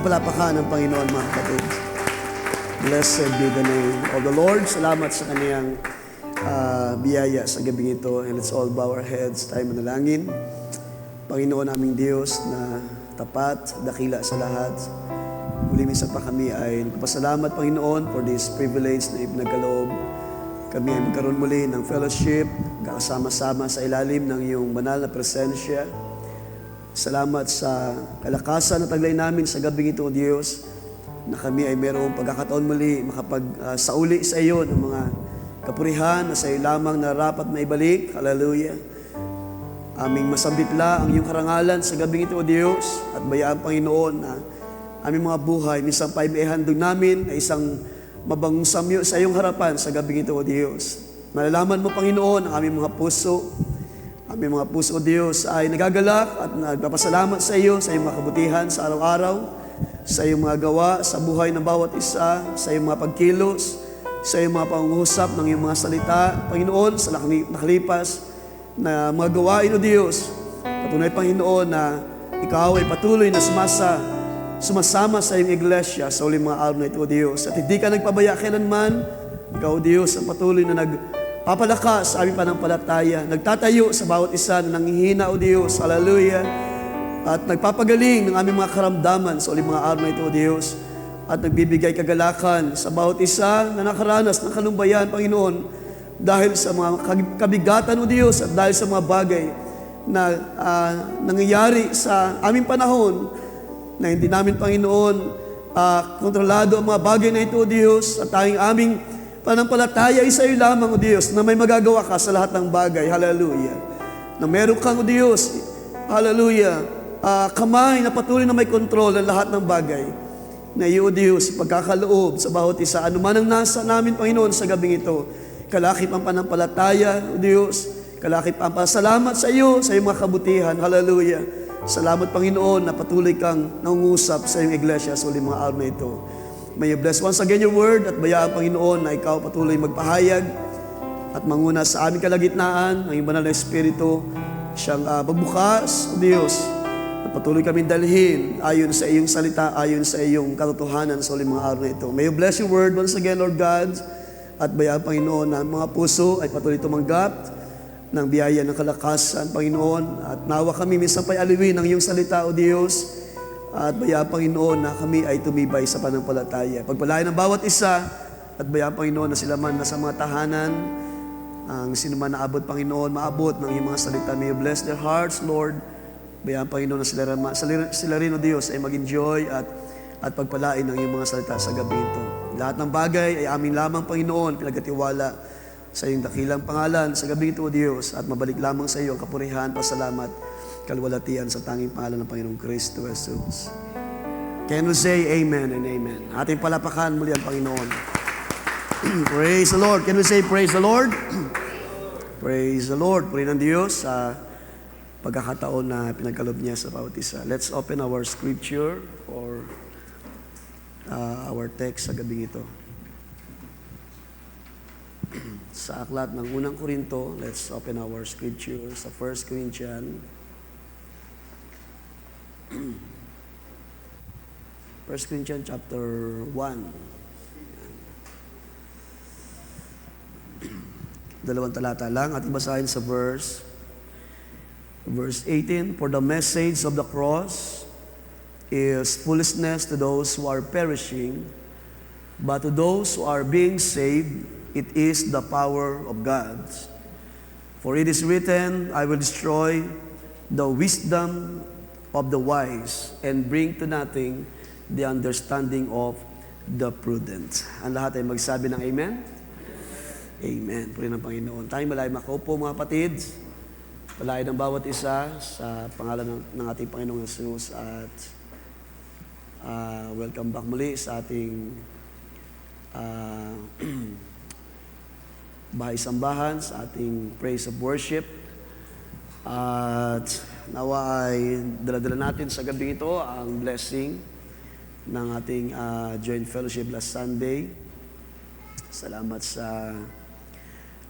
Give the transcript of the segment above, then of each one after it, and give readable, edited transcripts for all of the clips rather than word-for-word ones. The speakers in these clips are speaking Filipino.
Ating palapakan ng Panginoon, mga kapatid. Blessed be the name of the Lord. Salamat sa kaniyang biyaya sa gabing ito. And let's all bow our heads. Tayo manalangin. Panginoon aming Diyos na tapat, dakila sa lahat. Muli minsan pa kami ay nagpasalamat, Panginoon, for this privilege na ipinagkaloob. Kami ay magkaroon muli ng fellowship, kakasama-sama sa ilalim ng iyong banal na presensya. Salamat sa kalakasan na taglay namin sa gabing ito, O Diyos, na kami ay mayroong pagkakataon muli makapagsauli sa iyo ng mga kapurihan na sa iyo lamang na rapat na ibalik. Hallelujah. Aming masambitla ang iyong karangalan sa gabing ito, O Diyos, at bayaan, Panginoon, na aming mga buhay, minsan pa ihandog namin na isang mabangong samyo sa iyong harapan sa gabing ito, O Diyos. Malalaman mo, Panginoon, ang aming mga puso. Aming mga puso, O Diyos, ay nagagalak at nagpapasalamat sa iyo sa iyong mga kabutihan sa araw-araw, sa iyong mga gawa, sa buhay ng bawat isa, sa iyong mga pagkilos, sa iyong mga pangungusap ng iyong mga salita, Panginoon, sa nakalipas na mga gawain, O Diyos. Patunay, Panginoon, na ikaw ay patuloy na sumasama sa iyong iglesia sa uling mga araw na ito, O Diyos. At hindi ka nagpabaya kailanman. Ikaw, O Diyos, ang patuloy na papalakas sa aming panampalataya, nagtatayo sa bawat isa na nanghihina, O Diyos, hallelujah, at nagpapagaling ng aming mga karamdaman sa uling mga araw na ito, O Diyos, at nagbibigay kagalakan sa bawat isa na nakaranas ng kalumbayan, Panginoon, dahil sa mga kabigatan, O Diyos, at dahil sa mga bagay na nangyayari sa aming panahon na hindi namin, Panginoon, kontrolado ang mga bagay na ito, O Diyos, at tayong aming panampalataya ay sa iyo lamang, O Diyos, na may magagawa ka sa lahat ng bagay. Hallelujah. Na meron kang, O Diyos, hallelujah, kamay na patuloy na may kontrol ng lahat ng bagay. Na iyo, O Diyos, pagkakaloob sa bawat isa. Ano man ang nasa namin, Panginoon, sa gabing ito. Kalakip ang panampalataya, O Diyos. Kalakip ang pasalamat sa iyo, sa iyong mga kabutihan. Hallelujah. Salamat, Panginoon, na patuloy kang nangungusap sa iyong iglesia sa uling mga araw na ito. May you bless once again your word at bayaan, Panginoon, na ikaw patuloy magpahayag at manguna sa aming kalagitnaan, ang iyong banal na Espiritu, siyang magbukas, O Diyos, at patuloy kami dalhin ayon sa iyong salita, ayon sa iyong katotohanan sa uling mga araw na ito. May you bless your word once again, Lord God, at bayaan, Panginoon, na mga puso ay patuloy tumanggap ng biyaya ng kalakasan, Panginoon, at nawa kami minsan pa'y aliwin ng iyong salita, O Diyos, at bayaan, Panginoon, na kami ay tumibay sa panampalataya. Pagpalain ng bawat isa, at bayaan, Panginoon, na sila man nasa mga tahanan, ang sino man naabot, Panginoon, maabot ng iyong mga salita. May you bless their hearts, Lord. Bayaan, Panginoon, na sila rin, O Diyos, ay mag-enjoy at pagpalain ng iyong mga salita sa gabi ito. Lahat ng bagay ay aming lamang, Panginoon, pinagkatiwala sa iyong dakilang pangalan sa gabi ito, O Diyos, at mabalik lamang sa iyo ang kapurihan, pasalamat, kalwalatian sa tanging pangalan ng Panginoong Kristo Jesus. Can we say amen and amen? Ating palapakan muli ang Panginoon. Praise the Lord. Can we say praise the Lord? Praise the Lord. Purihin ang Diyos sa pagkakataon na pinagkaloob niya sa bawat isa. Let's open our scripture or our text sa gabing ito. Sa aklat ng unang Korinto, let's open our scripture sa 1 Corinthians. 1 Corinthians chapter 1. Dalawang talata lang. Ating basahin sa verse 18. For the message of the cross is foolishness to those who are perishing, but to those who are being saved, it is the power of God. For it is written, I will destroy the wisdom of the wise and bring to nothing the understanding of the prudent. Ang lahat ay magsabi ng amen? Amen. Purihin ang Panginoon. Tayong malay makaupo, mga kapatid. Palain ng bawat isa sa pangalan ng ating Panginoong Jesus at welcome back muli sa ating bahay-sambahan, sa ating praise of worship. At nawa ay dala-dala natin sa gabi ito ang blessing ng ating joint fellowship last Sunday. Salamat sa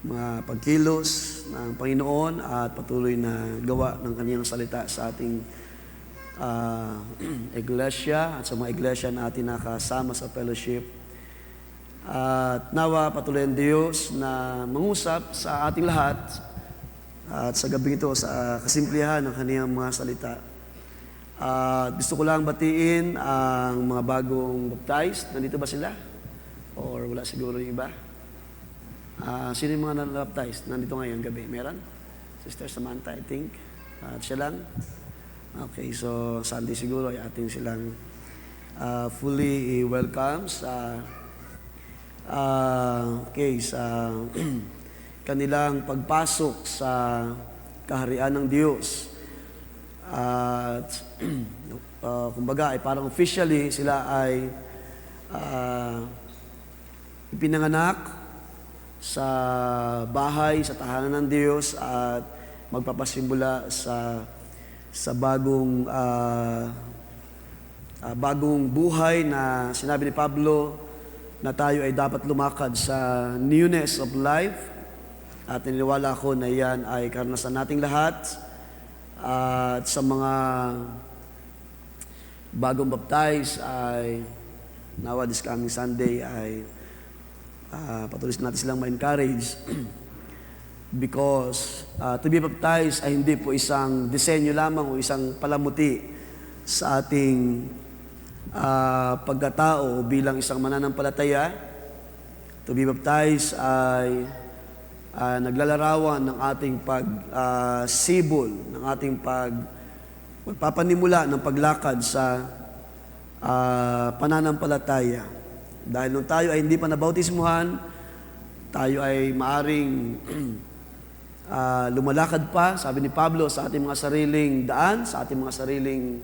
mga pagkilos ng Panginoon at patuloy na gawa ng kaniyang salita sa ating iglesia at sa mga iglesia na ating nakasama sa fellowship. At nawa patuloy ang Diyos na mangusap sa ating lahat at sa gabi ito sa kasimplihan ng kaniyang mga salita. At gusto ko lang batiin ang mga bagong baptized. Nandito ba sila? Or wala siguro yung iba? Sino yung mga na-baptized? Nandito ngayon gabi. Meron? Sister Samantha, I think. At siya lang? Okay, so Sunday siguro ay ating silang fully welcome sa kanilang pagpasok sa kaharian ng Diyos. At kumbaga ay parang officially sila ay ipinanganak sa bahay, sa tahanan ng Diyos at magpapasimula sa bagong buhay na sinabi ni Pablo na tayo ay dapat lumakad sa newness of life. At niniwala ko na yan ay karanasan nating lahat. At sa mga bagong baptize ay nawa this coming Sunday ay patuloy natin silang ma-encourage because to be baptized ay hindi po isang disenyo lamang o isang palamuti sa ating pagkatao bilang isang mananampalataya. To be baptized ay naglalarawan ng ating pagsibol, ng ating magpapanimula ng paglakad sa pananampalataya. Dahil nung tayo ay hindi pa nabautismuhan, tayo ay maaring lumalakad pa, sabi ni Pablo, sa ating mga sariling daan, sa ating mga sariling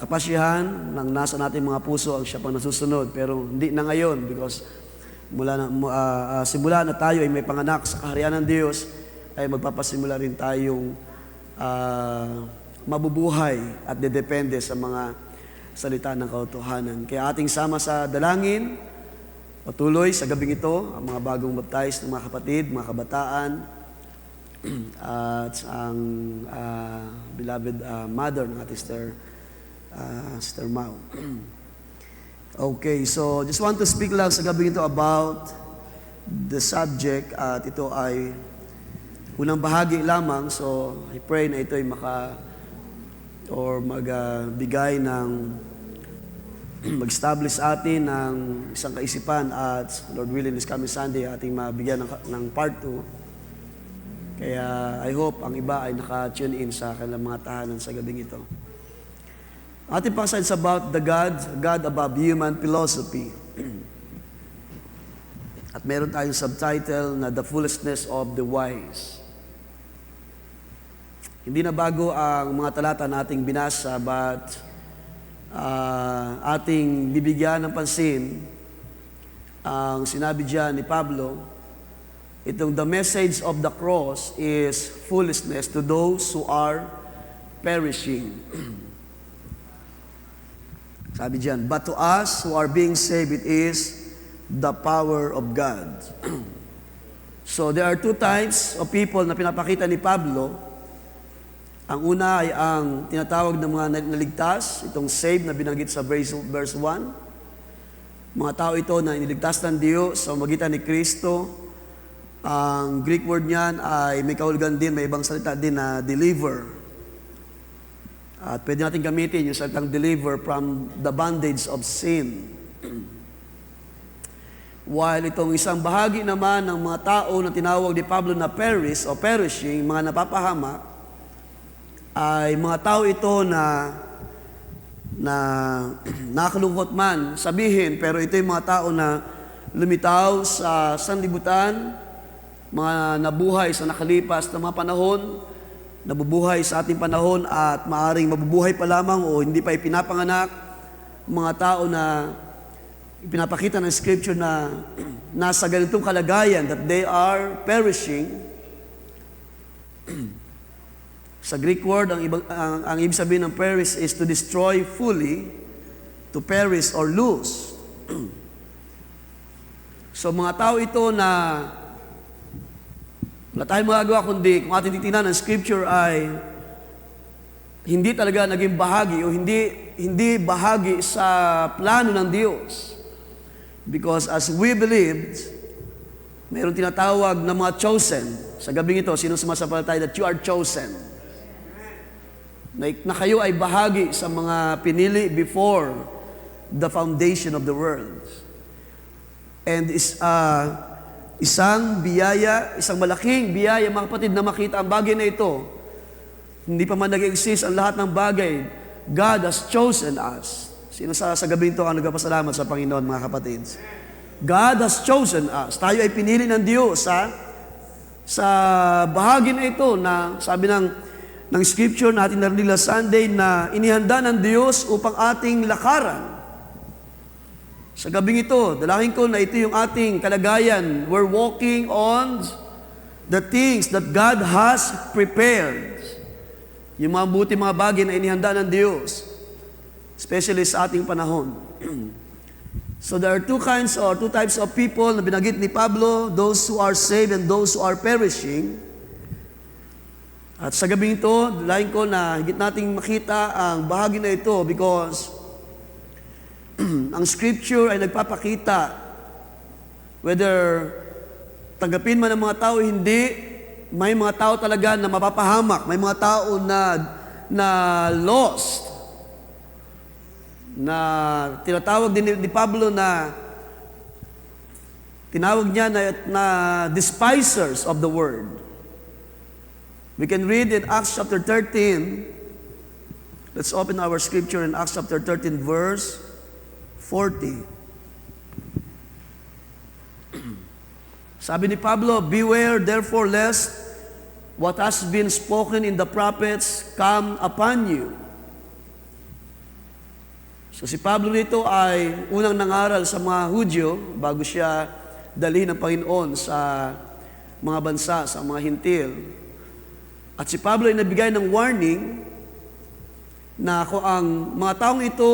kapasyahan, nang nasa nating mga puso ang siya pang nasusunod. Pero hindi na ngayon because simula na tayo ay may panganak sa kaharian ng Diyos, ay magpapasimula rin tayong mabubuhay at dedepende sa mga salita ng katotohanan. Kaya ating sama sa dalangin, patuloy sa gabing ito, ang mga bagong baptized ng mga kapatid, mga kabataan, at ang beloved mother ng ating Sister Mau. Okay, so just want to speak lang sa gabi ito about the subject at ito ay unang bahagi lamang, so I pray na ito ay magbigay ng mag-establish atin ng isang kaisipan at Lord willing this coming Sunday ating mabigyan ng part 2. Kaya I hope ang iba ay naka-tune in sa kanilang mga tahanan sa gabing ito. Ating pang is about the God above human philosophy. At meron tayong subtitle na The Foolishness of the Wise. Hindi na bago ang mga talata nating binasa, but ating bibigyan ng pansin ang sinabi diyan ni Pablo, itong the message of the cross is foolishness to those who are perishing. Sabi diyan, but to us who are being saved, it is the power of God. So there are two types of people na pinapakita ni Pablo. Ang una ay ang tinatawag ng mga naligtas, itong saved na binanggit sa verse 1. Mga tao ito na iniligtas ng Diyos sa magitan ni Kristo. Ang Greek word niyan ay may kahulugan din, may ibang salita din na deliver. At pwede natin gamitin yung salitang deliver from the bondage of sin. While itong isang bahagi naman ng mga tao na tinawag ni Pablo na perish o perishing, mga napapahamak, ay mga tao ito na nakalungkot man sabihin, pero ito yung mga tao na lumitaw sa sanlibutan, mga nabuhay sa nakalipas na mga panahon, nabubuhay sa ating panahon at maaring mabubuhay pa lamang o hindi pa ipinapanganak, mga tao na ipinapakita ng Scripture na nasa ganitong kalagayan, that they are perishing. Sa Greek word, ang ibig sabihin ng perish is to destroy fully, to perish or lose. So mga tao ito na wala tayong magagawa kundi kung ating titingnan ang Scripture ay hindi talaga naging bahagi o hindi bahagi sa plano ng Diyos. Because as we believed, mayroon tinatawag na mga chosen. Sa gabing ito, sino sumasampalataya that you are chosen? Na kayo ay bahagi sa mga pinili before the foundation of the world. And isang biyaya, isang malaking biyaya, mga kapatid, na makita ang bagay na ito. Hindi pa man nag-exist ang lahat ng bagay. God has chosen us. Sino sa gabi ito ang nagpapasalamat sa Panginoon, mga kapatid? God has chosen us. Tayo ay pinili ng Diyos, sa bahagi na ito na sabi ng scripture natin narinig last Sunday na inihanda ng Diyos upang ating lakaran. Sa gabing ito, dalangin ko na ito yung ating kalagayan. We're walking on the things that God has prepared. Yung mga buti mga bagay na inihanda ng Diyos, especially sa ating panahon. So there are two types of people na binanggit ni Pablo, those who are saved and those who are perishing. At sa gabing ito, dalangin ko na higit nating makita ang bahagi na ito because ang scripture ay nagpapakita whether tanggapin man ng mga tao hindi, may mga tao talaga na mapapahamak, may mga tao na lost, na tinatawag din ni Pablo na tinawag niya na despisers of the word. We can read in Acts chapter 13. Let's open our scripture in Acts chapter 13 verse 40. Sabi ni Pablo, beware therefore lest what has been spoken in the prophets come upon you. So si Pablo nito ay unang nangaral sa mga Hudyo bago siya dalhin ng Panginoon sa mga bansa, sa mga hintil. At si Pablo ay nabigay ng warning na kung ang mga taong ito,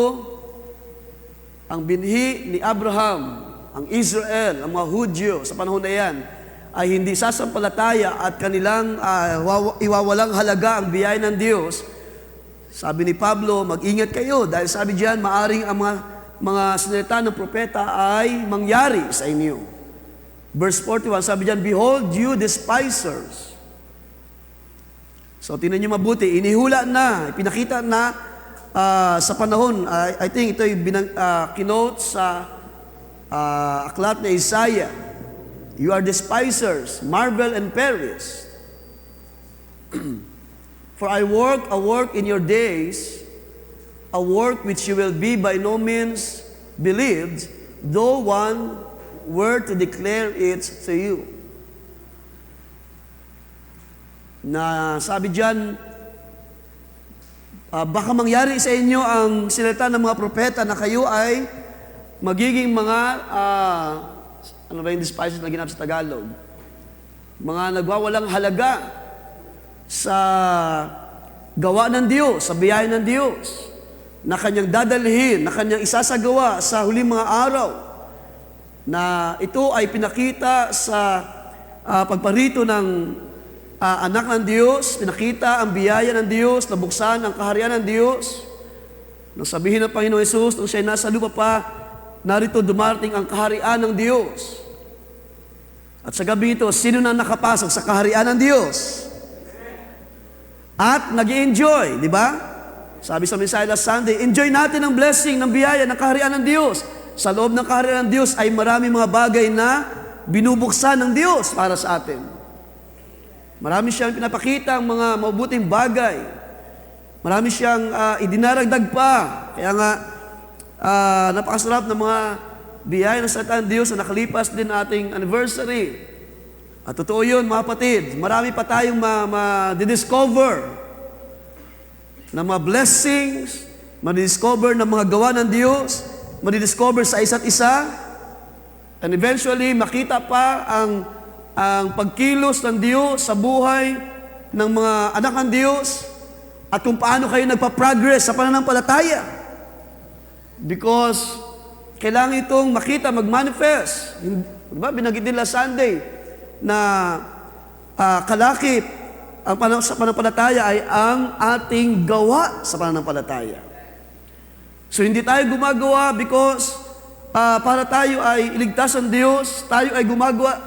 ang binhi ni Abraham, ang Israel, ang mga Hudyo sa panahon na yan, ay hindi sasampalataya at kanilang iwawalang halaga ang biyaya ng Diyos. Sabi ni Pablo, mag-ingat kayo dahil sabi diyan, maaring ang mga sinalita ng propeta ay mangyari sa inyo. Verse 41, sabi diyan, behold you despisers. So tingnan niyo mabuti, inihula na, ipinakita na sa panahon, I think ito ay kinote sa aklat na Isaiah. You are despisers, marvel and perish. For I work a work in your days, a work which you will be by no means believed, though one were to declare it to you. Na sabi diyan, baka mangyari sa inyo ang sinalita ng mga propeta na kayo ay magiging mga, ano ba yung despisers na ginap sa Tagalog? Mga nagwawalang halaga sa gawa ng Diyos, sa biyaya ng Diyos, na kanyang dadalhin, na kanyang isasagawa sa huling mga araw, na ito ay pinakita sa pagparito ng anak ng Diyos, pinakita ang biyaya ng Diyos, nabuksan ang kaharian ng Diyos. Nang sabihin ng Panginoon Jesus, nung siya'y nasa lupa pa, narito dumarating ang kaharian ng Diyos. At sa gabi ito, sino na nakapasok sa kaharian ng Diyos? At nag-i-enjoy, di ba? Sabi sa mensahe last Sunday, enjoy natin ang blessing, ng biyaya, ng kaharian ng Diyos. Sa loob ng kaharian ng Diyos ay marami mga bagay na binubuksan ng Diyos para sa atin. Marami siyang pinapakita ang mga mabuting bagay. Marami siyang idinaragdag pa. Kaya nga, napakasarap ng mga biyaya ng salita ng Diyos na nakalipas din ating anniversary. At totoo yun, mga kapatid. Marami pa tayong ma-discover na mga blessings, ma-discover na mga gawa ng Diyos, ma-discover sa isa't isa, and eventually makita pa ang pagkilos ng Diyos sa buhay ng mga anak ng Diyos at kung paano kayo nagpa-progress sa pananampalataya. Because kailangan itong makita, mag-manifest. Diba? Binanggit nila Sunday na kalakip sa pananampalataya ay ang ating gawa sa pananampalataya. So hindi tayo gumagawa because para tayo ay iligtas ng Diyos. Tayo ay gumagawa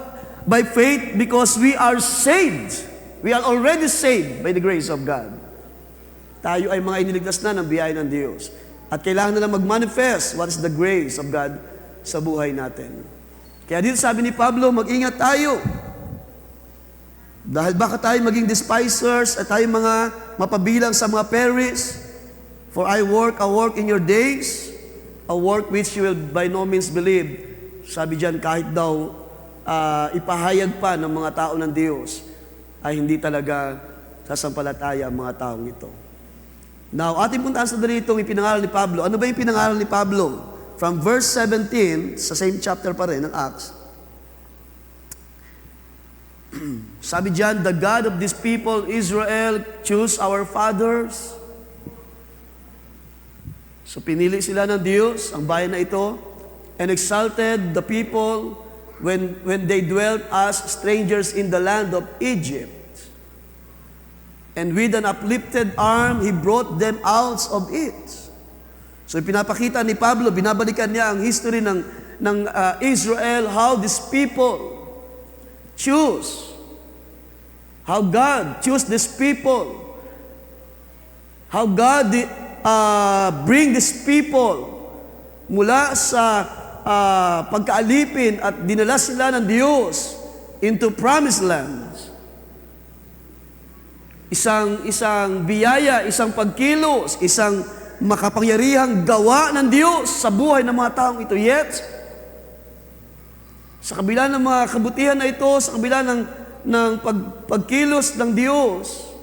by faith because we are saved. We are already saved by the grace of God. Tayo ay mga iniligtas na ng biyaya ng Diyos. At kailangan na lang mag-manifest what is the grace of God sa buhay natin. Kaya dito sabi ni Pablo, mag-ingat tayo. Dahil baka tayo maging despisers at tayo mga mapabilang sa mga perish. For I work a work in your days, a work which you will by no means believe. Sabi diyan, kahit daw ipahayag pa ng mga tao ng Diyos, ay hindi talaga sasampalataya ang mga taong ito. Now, ating puntaan sa dito yung pinangaral ni Pablo. Ano ba yung pinangaral ni Pablo? From verse 17, sa same chapter pa rin ng Acts, sabi diyan, the God of this people, Israel, choose our fathers. So pinili sila ng Diyos, ang bayan na ito, and exalted the people when they dwelt as strangers in the land of Egypt. And with an uplifted arm, He brought them out of it. So pinapakita ni Pablo, binabalikan niya ang history ng Israel, how these people choose. How God choose these people. How God bring these people mula sa pagkaalipin at dinala sila ng Diyos into promised lands. Isang biyaya, isang pagkilos, isang makapangyarihang gawa ng Diyos sa buhay ng mga taong ito. Yet, sa kabila ng mga kabutihan na ito, sa kabila ng pagkilos ng Diyos,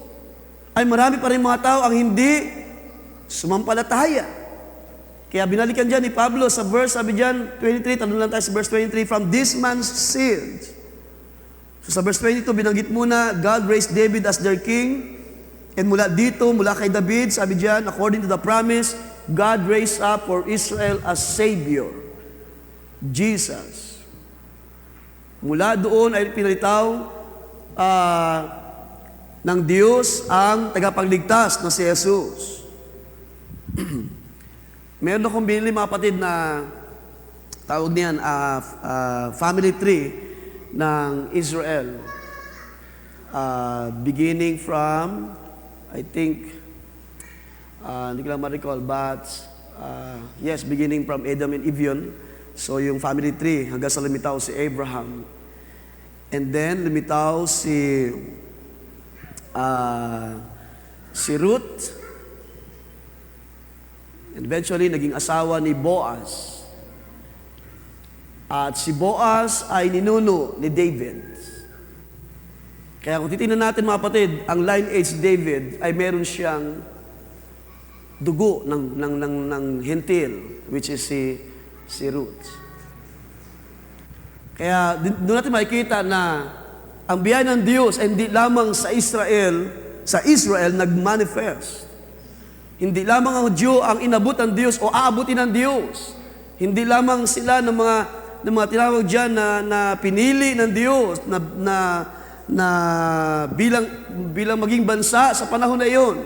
ay marami pa rin mga tao ang hindi sumampalataya. Kaya binalikan dyan ni Pablo sa verse, sabi dyan, 23, tanong lang tayo sa verse 23, from this man's seed. So sa verse 22, binanggit muna, God raised David as their king. And mula dito, mula kay David, sabi dyan, according to the promise, God raised up for Israel a Savior, Jesus. Mula doon ay pinalitaw ng Diyos ang tagapagligtas na si Jesus. Meron akong binili mga kapatid na tawag niyan family tree ng Israel. Beginning from, I think, hindi ko lang ma-recall, but yes, beginning from Adam and Eve. So yung family tree hanggang sa lumitaw si Abraham. And then lumitaw si Ruth. And eventually naging asawa ni Boaz. At si Boaz ay ninuno ni David. Kaya kung titingnan natin mga kapatid, ang lineage David ay meron siyang dugo ng hentil, which is si Ruth. Kaya doon natin makikita na ang biyaya ng Diyos ay hindi lamang sa Israel nag-manifest. Hindi lamang ang Diyo ang inabot ng Diyos o aabutin ng Diyos. Hindi lamang sila ng mga tinawag diyan na pinili ng Diyos na bilang maging bansa sa panahon na iyon.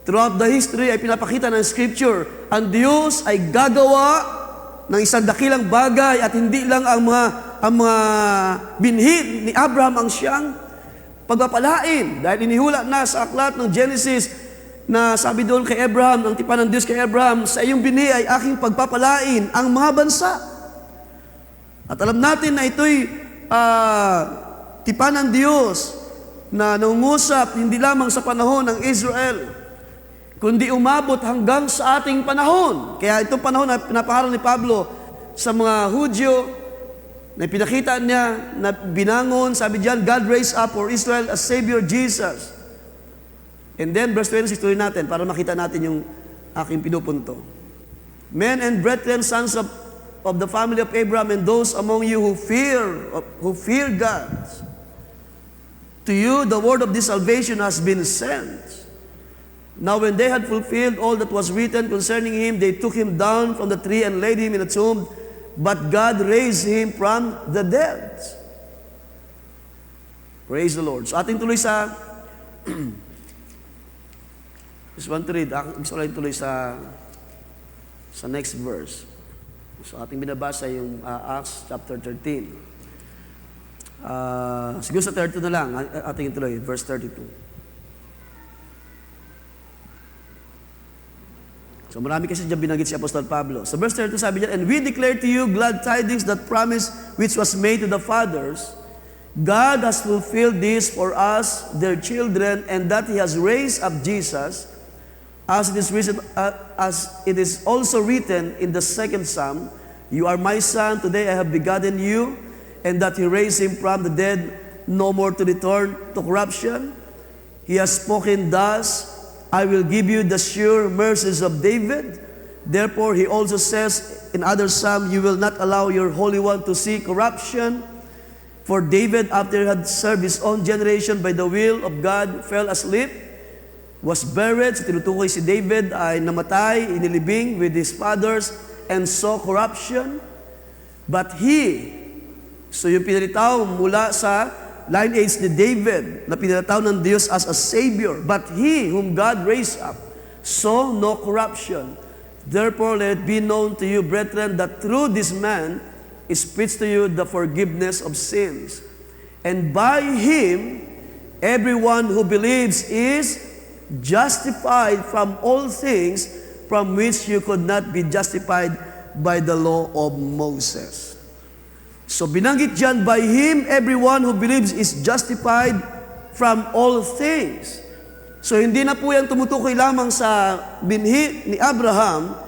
Throughout the history ay pinapakita ng Scripture, ang Diyos ay gagawa ng isang dakilang bagay at hindi lang ang mga binhi ni Abraham ang siyang pagpapalain. Dahil inihula na sa aklat ng Genesis na sabi doon kay Abraham, ang tipan ng Diyos kay Abraham, sa iyong binhi ay aking pagpapalain ang mga bansa. At alam natin na ito'y tipan ng Diyos na nangungusap hindi lamang sa panahon ng Israel, kundi umabot hanggang sa ating panahon. Kaya itong panahon na pinapangaral ni Pablo sa mga Hudyo, na pinakita niya na binangon, sabi diyan, God raised up for Israel a Savior, Jesus. And then, verse 26 tuloy natin para makita natin yung aking pinupunto. Men and brethren, sons of the family of Abraham, and those among you who fear God, to you the word of this salvation has been sent. Now when they had fulfilled all that was written concerning him, they took him down from the tree and laid him in a tomb, but God raised him from the dead. Praise the Lord. So ating tuloy sa Just want to read. Gusto ko lang tuloy sa next verse. So ating binabasa yung Acts chapter 13. Siguro sa 32 na lang, ating tuloy, verse 32. So marami kasi dyan binanggit si Apostol Pablo. So verse 32 sabi niya, "And we declare to you glad tidings, that promise which was made to the fathers. God has fulfilled this for us, their children, and that He has raised up Jesus, as it is also written in the second Psalm, You are my son, today I have begotten you, and that He raised Him from the dead, no more to return to corruption. He has spoken thus, I will give you the sure mercies of David. Therefore, He also says in other Psalm, You will not allow your Holy One to see corruption. For David, after he had served his own generation by the will of God, fell asleep, was buried." So tinutukoy si David ay namatay, inilibing with his fathers, and saw corruption. But he, so yung pinalitaw mula sa lineage ni David, na pinalitaw ng Diyos as a Savior. But he, whom God raised up, saw no corruption. Therefore let it be known to you, brethren, that through this man is preached to you the forgiveness of sins. And by Him, everyone who believes is justified from all things from which you could not be justified by the law of Moses. So binanggit dyan, by Him, everyone who believes is justified from all things. So hindi na po yan tumutukoy lamang sa binhi ni Abraham,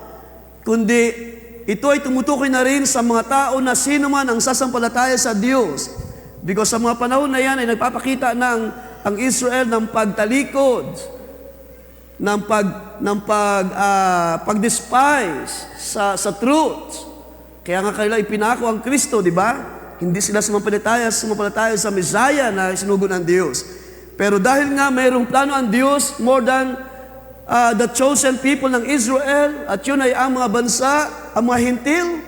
kundi ito ay tumutukoy na rin sa mga tao na sino man ang sasampalataya sa Diyos. Because sa mga panahon na yan ay nagpapakita ng ang Israel ng pagtalikod, ng pag-despise sa truth. Kaya nga kanila ipinako ang Kristo, di ba? Hindi sila sumampalataya sa Messiah na sinugo ng Diyos. Pero dahil nga mayroong plano ang Diyos, more than the chosen people ng Israel, at yun ay ang mga bansa, ang mga hintil,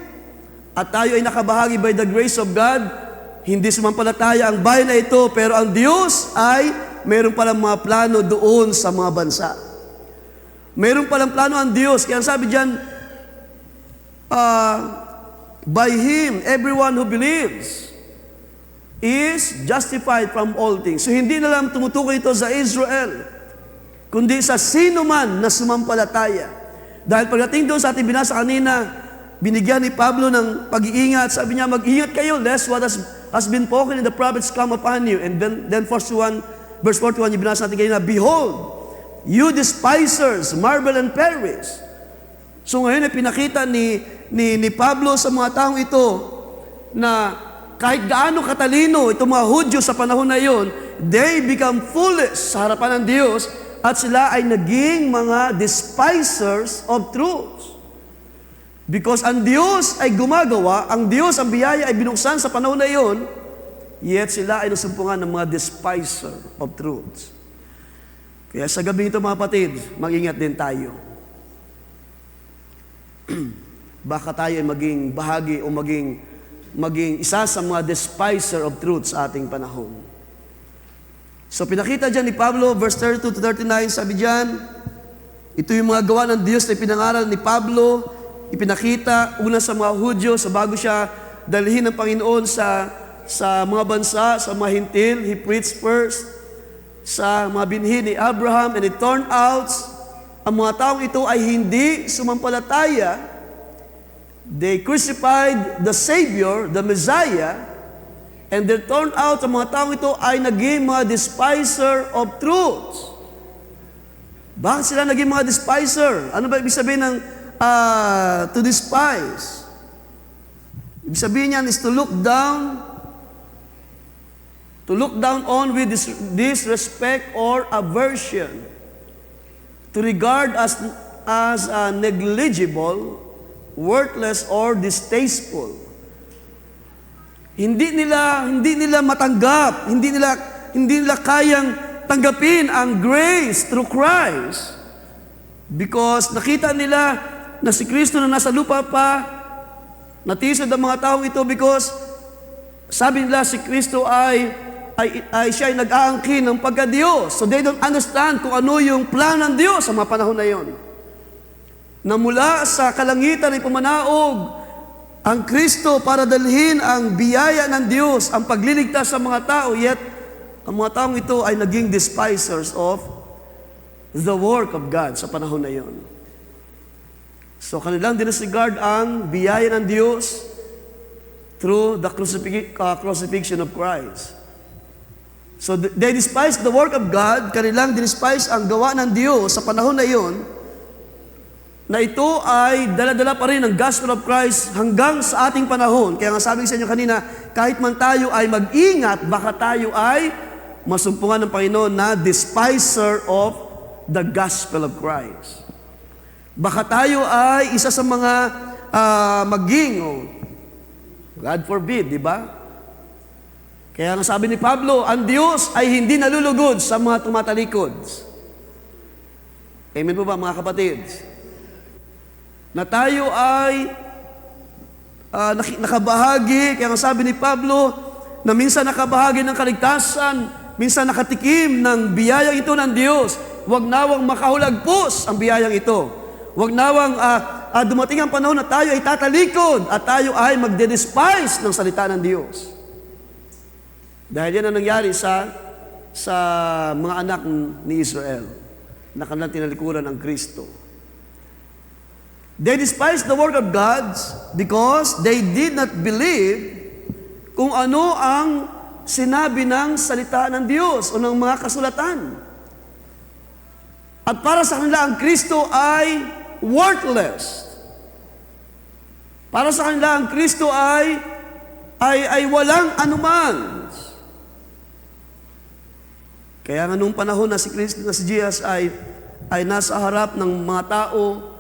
at tayo ay nakabahagi by the grace of God, hindi sumampalataya ang bayan na ito, pero ang Diyos ay mayroon palang mga plano doon sa mga bansa. Mayroon palang plano ang Diyos. Kaya sabi diyan, by Him, everyone who believes is justified from all things. So hindi na lang tumutukoy ito sa Israel, kundi sa sino man na sumampalataya. Dahil pagdating doon sa ating binasa kanina, binigyan ni Pablo ng pag-iingat. Sabi niya, mag-ingat kayo, lest what has been spoken in the prophets come upon you. And then verse 41, yung binasa natin kanina, "Behold, you despisers, marvel and perish." So ngayon ay pinakita ni Pablo sa mga taong ito na kahit gaano katalino itong mga Hudyo sa panahon na iyon, they become foolish sa harapan ng Diyos, at sila ay naging mga despisers of truth. Because ang Diyos ay gumagawa, ang Diyos, ang biyaya ay binuksan sa panahon na iyon, yet sila ay nasumpungan ng mga despiser of truth. Kaya sa gabi ito mga kapatid, mag-ingat din tayo. Baka tayo ay maging bahagi o maging isa sa mga despiser of truth sa ating panahon. So pinakita dyan ni Pablo, verse 32 to 39, sabi dyan, ito yung mga gawa ng Diyos na ipinangaral ni Pablo, ipinakita una sa mga Hudyo, sa bago siya dalhin ng Panginoon sa mga bansa, sa mga hintil. He preached first sa mga binhi ni Abraham, and it turned out, ang mga taong ito ay hindi sumampalataya. They crucified the Savior, the Messiah, and it turned out, ang mga taong ito ay naging mga despiser of truth. Bakit sila naging mga despiser? Ano ba ibig sabihin ng to despise? Ibig sabihin niyan is to look down on with disrespect or aversion, to regard as negligible, worthless, or distasteful. Hindi nila matanggap, hindi nila kayang tanggapin ang grace through Christ, because nakita nila na si Kristo na nasa lupa pa, natisod ang mga taong ito, because sabi nila si Kristo ay siya ay nag-aangkin ng pagka-Diyos. So they don't understand kung ano yung plan ng Diyos sa mga panahon na yon. Na mula sa kalangitan ay pumanaog ang Kristo para dalhin ang biyaya ng Diyos, ang pagliligtas sa mga tao, yet ang mga taong ito ay naging despisers of the work of God sa panahon na yon. So kanilang dinisregard ang biyaya ng Diyos through the crucifixion of Christ. So they despise the work of God, kanilang despise ang gawa ng Diyos sa panahon na iyon, na ito ay dala-dala pa rin ang gospel of Christ hanggang sa ating panahon. Kaya nga sabi ko sa inyo kanina, kahit man tayo ay mag-ingat, baka tayo ay masumpungan ng Panginoon na despiser of the gospel of Christ. Baka tayo ay isa sa mga God forbid, di ba? Kaya nga sabi ni Pablo, ang Diyos ay hindi nalulugod sa mga tumatalikod. Amen po ba, mga kapatid? Na tayo ay nakabahagi, kaya nga sabi ni Pablo, na minsan nakabahagi ng kaligtasan, minsan nakatikim ng biyayang ito ng Diyos. Huwag nawang makahulagpos ang biyayang ito. Huwag nawang dumating ang panahon na tayo ay tatalikod at tayo ay magde-despise ng salita ng Diyos. Dahil yan ang nangyari sa mga anak ni Israel na kanilang tinalikuran ng Kristo. They despised the word of God because they did not believe kung ano ang sinabi ng salita ng Diyos o ng mga kasulatan. At para sa kanila, ang Kristo ay worthless. Para sa kanila, ang Kristo ay walang anuman. Kaya nga nung panahon na si Jesus ay nasa harap ng mga tao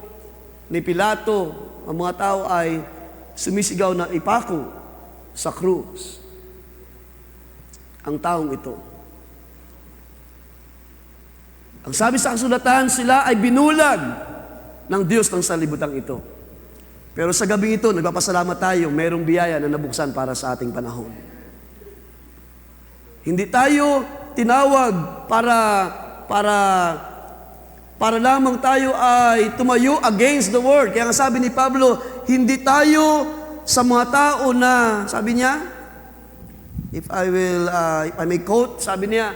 ni Pilato, ang mga tao ay sumisigaw na ipako sa krus ang taong ito. Ang sabi sa kasulatan, sila ay binulag ng Diyos ng sanlibutan ito. Pero sa gabing ito, nagpapasalamat tayo, mayroong biyaya na nabuksan para sa ating panahon. Hindi tayo tinawag para lamang tayo ay tumayo against the world. Kaya nga sabi ni Pablo, hindi tayo sa mga tao na, sabi niya, if I may quote, sabi niya,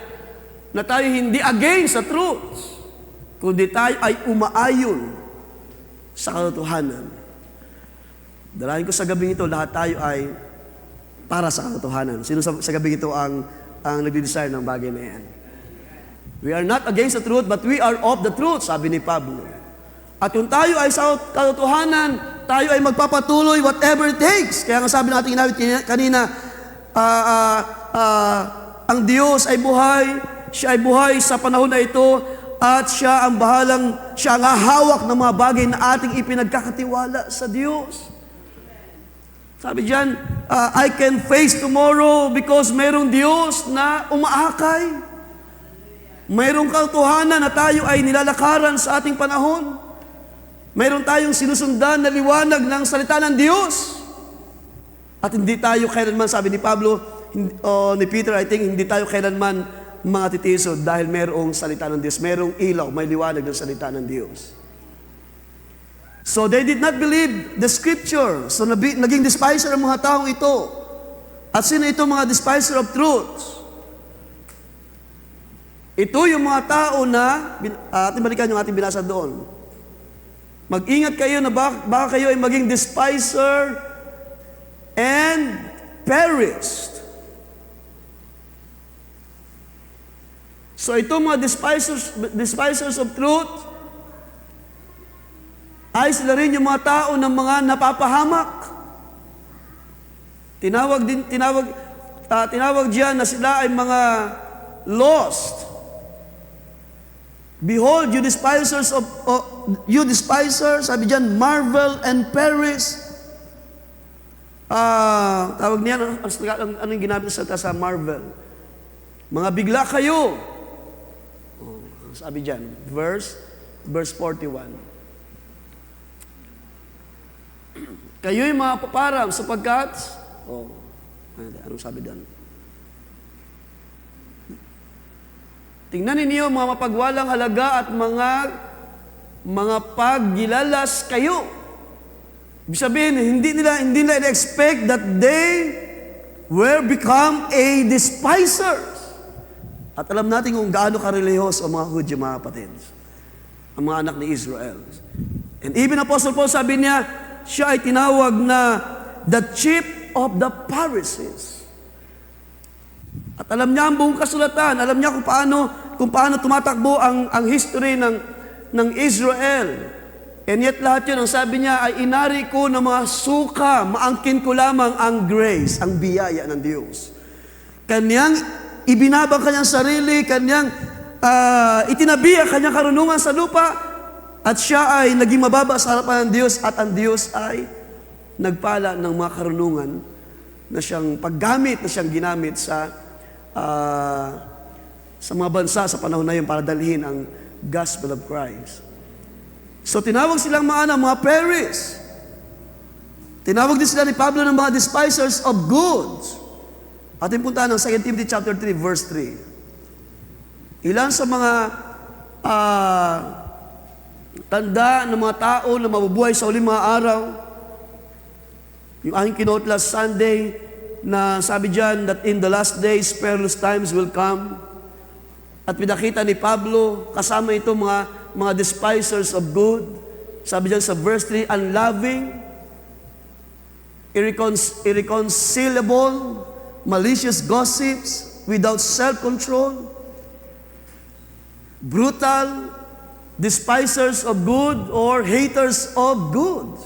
na tayo hindi against the truth, kundi tayo ay umaayon sa katotohanan. Dalahin ko sa gabing ito, lahat tayo ay para sa katotohanan. Sino sa gabing ito ang nagde-desire ng bagay na yan? We are not against the truth, but we are of the truth, sabi ni Pablo. At kung tayo ay sa katotohanan, tayo ay magpapatuloy whatever it takes. Kaya nga sabi natin kanina, ang Diyos ay buhay, siya ay buhay sa panahon na ito, at siya ang hahawak ng mga bagay na ating ipinagkakatiwala sa Diyos. Sabi diyan, I can face tomorrow because mayroong Diyos na umaakay. Mayroong katotohanan na tayo ay nilalakaran sa ating panahon. Mayroon tayong sinusundan na liwanag ng salita ng Diyos. At hindi tayo kailanman, sabi ni Pablo, ni Peter, I think, hindi tayo kailanman mga titisod dahil mayroong salita ng Diyos. Mayroong ilaw, may liwanag ng salita ng Diyos. So they did not believe the scripture. So naging despiser ang mga taong ito. At sino ito mga despiser of truth? Ito yung mga tao na, ating balikan yung ating binasa doon. Mag-ingat kayo na baka kayo ay maging despiser and perished. So itong mga despisers of truth, ay sila rin yung mga tao ng mga napapahamak. Tinawag diyan na sila ay mga lost. Behold, you despisers, sabi diyan, marvel and perish. Tawag niya, anong ginamit sa marvel? Mga bigla kayo. Sabi diyan, verse 41. Kayo'y mga paparam sapagkat, anong sabi doon? Tingnan ninyo mga mapagwalang halaga at mga paggilalas kayo. Ibig sabihin, hindi nila expect that they were become a despisers. At alam natin kung gaano karelihos ang mga Hudyo, mga kapatid, ang mga anak ni Israel. And even Apostle Paul, sabi niya, siya ay tinawag na the chief of the Pharisees. At alam niya ang buong kasulatan, alam niya kung paano tumatakbo ang history ng Israel. And yet lahat yun, ang sabi niya ay inari ko ng mga suka, maangkin ko lamang ang grace, ang biyaya ng Diyos. Kanyang ibinabang kanyang sarili, kanyang itinabi ang kanyang karunungan sa lupa, at siya ay naging mababa sa harapan ng Diyos, at ang Diyos ay nagpala ng mga karunungan na siyang paggamit, na siyang ginamit sa mga bansa sa panahon na yun para dalhin ang gospel of Christ. So tinawag silang mga Pharisees. Tinawag din sila ni Pablo ng mga despisers of goods. Ating puntahan ng 2 Timothy chapter 3 verse 3. Ilan sa mga tanda ng mga tao na mabubuhay sa uling mga araw, yung aking kinote last Sunday na sabi dyan that in the last days perilous times will come. At pinakita ni Pablo kasama ito mga despisers of good. Sabi dyan sa verse 3, unloving, irreconcilable, malicious gossips, without self-control, brutal, despisers of good, or haters of good.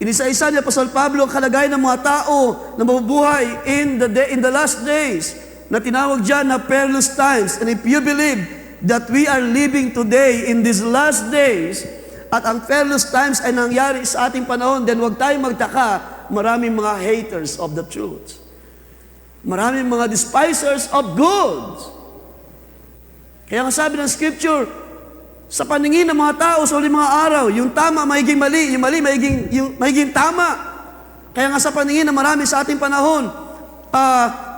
Inisa-isa ni Apostol Pablo ang kalagayan ng mga tao na mabubuhay in the last days na tinawag dyan na perilous times. And if you believe that we are living today in these last days at ang perilous times ay nangyari sa ating panahon, then huwag tayong magtaka, maraming mga haters of the truth. Maraming mga despisers of good. Kaya nga sabi ng Scripture, sa paningin ng mga tao sa uling mga araw, yung tama magiging mali, yung mali magiging tama. Kaya nga sa paningin ng marami sa ating panahon,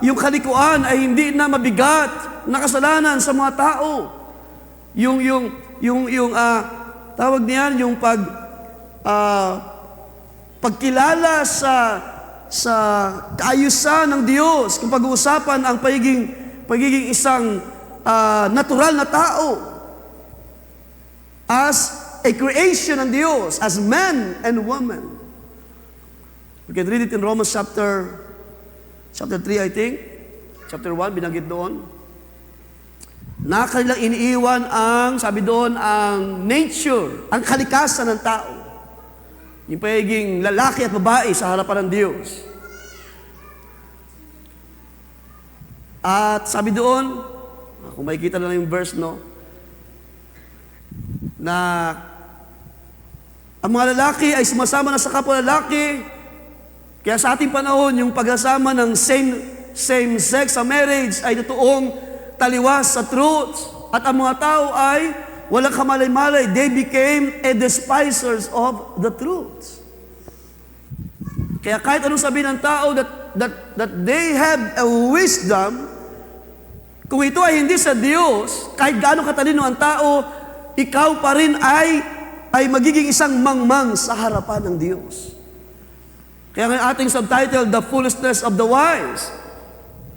yung kalikuan ay hindi na mabigat na kasalanan sa mga tao. Tawag niyan, yung pagkilala sa kaayusan ng Diyos, kung pag-uusapan ang pagiging isang natural na tao, as a creation ng Diyos, as man and woman. We can read it in Romans chapter 3, I think. Chapter 1, binanggit doon. Na kanilang iniiwan sabi doon, ang nature, ang kalikasan ng tao. Yung pagiging lalaki at babae sa harapan ng Diyos. At sabi doon, kung makikita lang yung verse, no? Na ang mga lalaki ay sumasama na sa kapwa lalaki. Kaya sa ating panahon, yung pagsasama ng same-sex sa marriage ay totoong taliwas sa truth. At ang mga tao ay walang kamalay-malay. They became a despisers of the truth. Kaya kahit anong sabihin ng tao that they have a wisdom, kung ito ay hindi sa Diyos, kahit gaano katalino ang tao, ikaw pa rin ay magiging isang mangmang sa harapan ng Diyos. Kaya ang ating subtitle, The Foolishness of the Wise.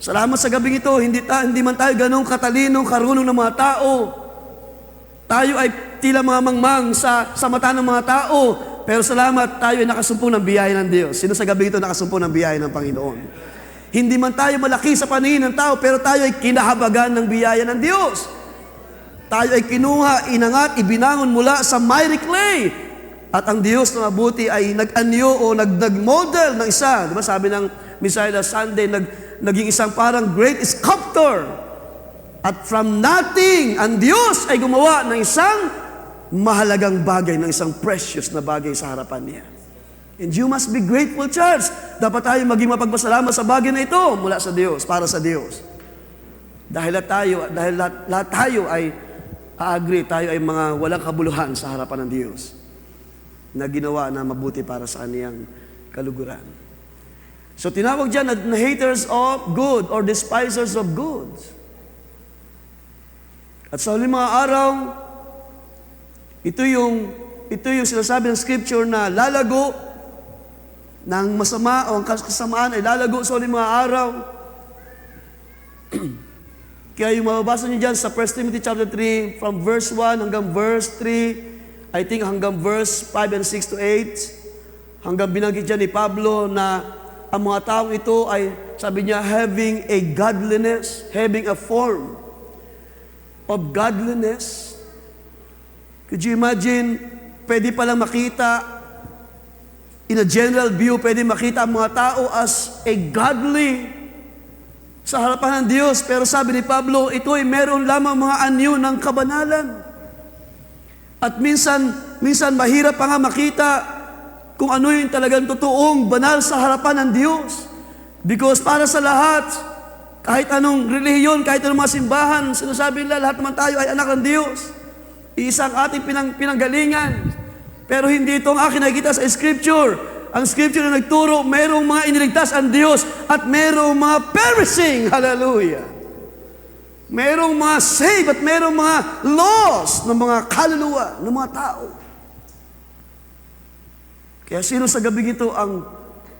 Salamat sa gabing ito, hindi man tayo ganong katalino, karunong ng mga tao. Tayo ay tila mga mangmang sa mata ng mga tao, pero salamat, tayo ay nakasumpo ng biyaya ng Diyos. Sino sa gabing ito nakasumpo ng biyaya ng Panginoon? Hindi man tayo malaki sa paningin ng tao, pero tayo ay kinahabagan ng biyaya ng Diyos. Tayo ay kinuha, inangat, ibinangon mula sa miry clay. At ang Diyos na mabuti ay nag-anyo o nag-model ng isa. Diba sabi ng Messiah last Sunday, naging isang parang great sculptor. At from nothing, ang Diyos ay gumawa ng isang mahalagang bagay, ng isang precious na bagay sa harapan niya. And you must be grateful, church. Dapat tayo maging mapagpasalamat sa bagay na ito mula sa Diyos, para sa Diyos. Dahil lahat tayo ay agree, tayo ay mga walang kabuluhan sa harapan ng Diyos na ginawa na mabuti para sa kaniyang kaluguran. So tinawag dyan na haters of good or despisers of good. At sa huling mga araw, ito yung sinasabi ng Scripture na lalago ng masama o ang kasamaan ay lalago sa huling mga araw. Kaya yung mababasa niyo dyan sa 1 Timothy chapter 3, from verse 1 hanggang verse 3, I think hanggang verse 5 and 6 to 8, hanggang binanggit dyan ni Pablo na ang mga taong ito ay, sabi niya, having a godliness, having a form of godliness. Could you imagine, pwede palang makita, in a general view, pwede makita ang mga tao as a godly sa harapan ng Diyos. Pero sabi ni Pablo, ito ay meron lamang mga anyo ng kabanalan. At minsan mahirap pa nga makita kung ano yung talagang totoong banal sa harapan ng Diyos. Because para sa lahat, kahit anong relihiyon, kahit anong mga simbahan, sinasabi nila, lahat naman tayo ay anak ng Diyos. Iisang ating pinanggalingan. Pero hindi ito ang akin nakikita sa Scripture. Ang Scripture na nagturo, mayroong mga iniligtas ang Diyos at mayroong mga perishing. Hallelujah. Mayroong mga saved at mayroong mga lost ng mga kaluluwa, ng mga tao. Kaya sino sa gabi ito ang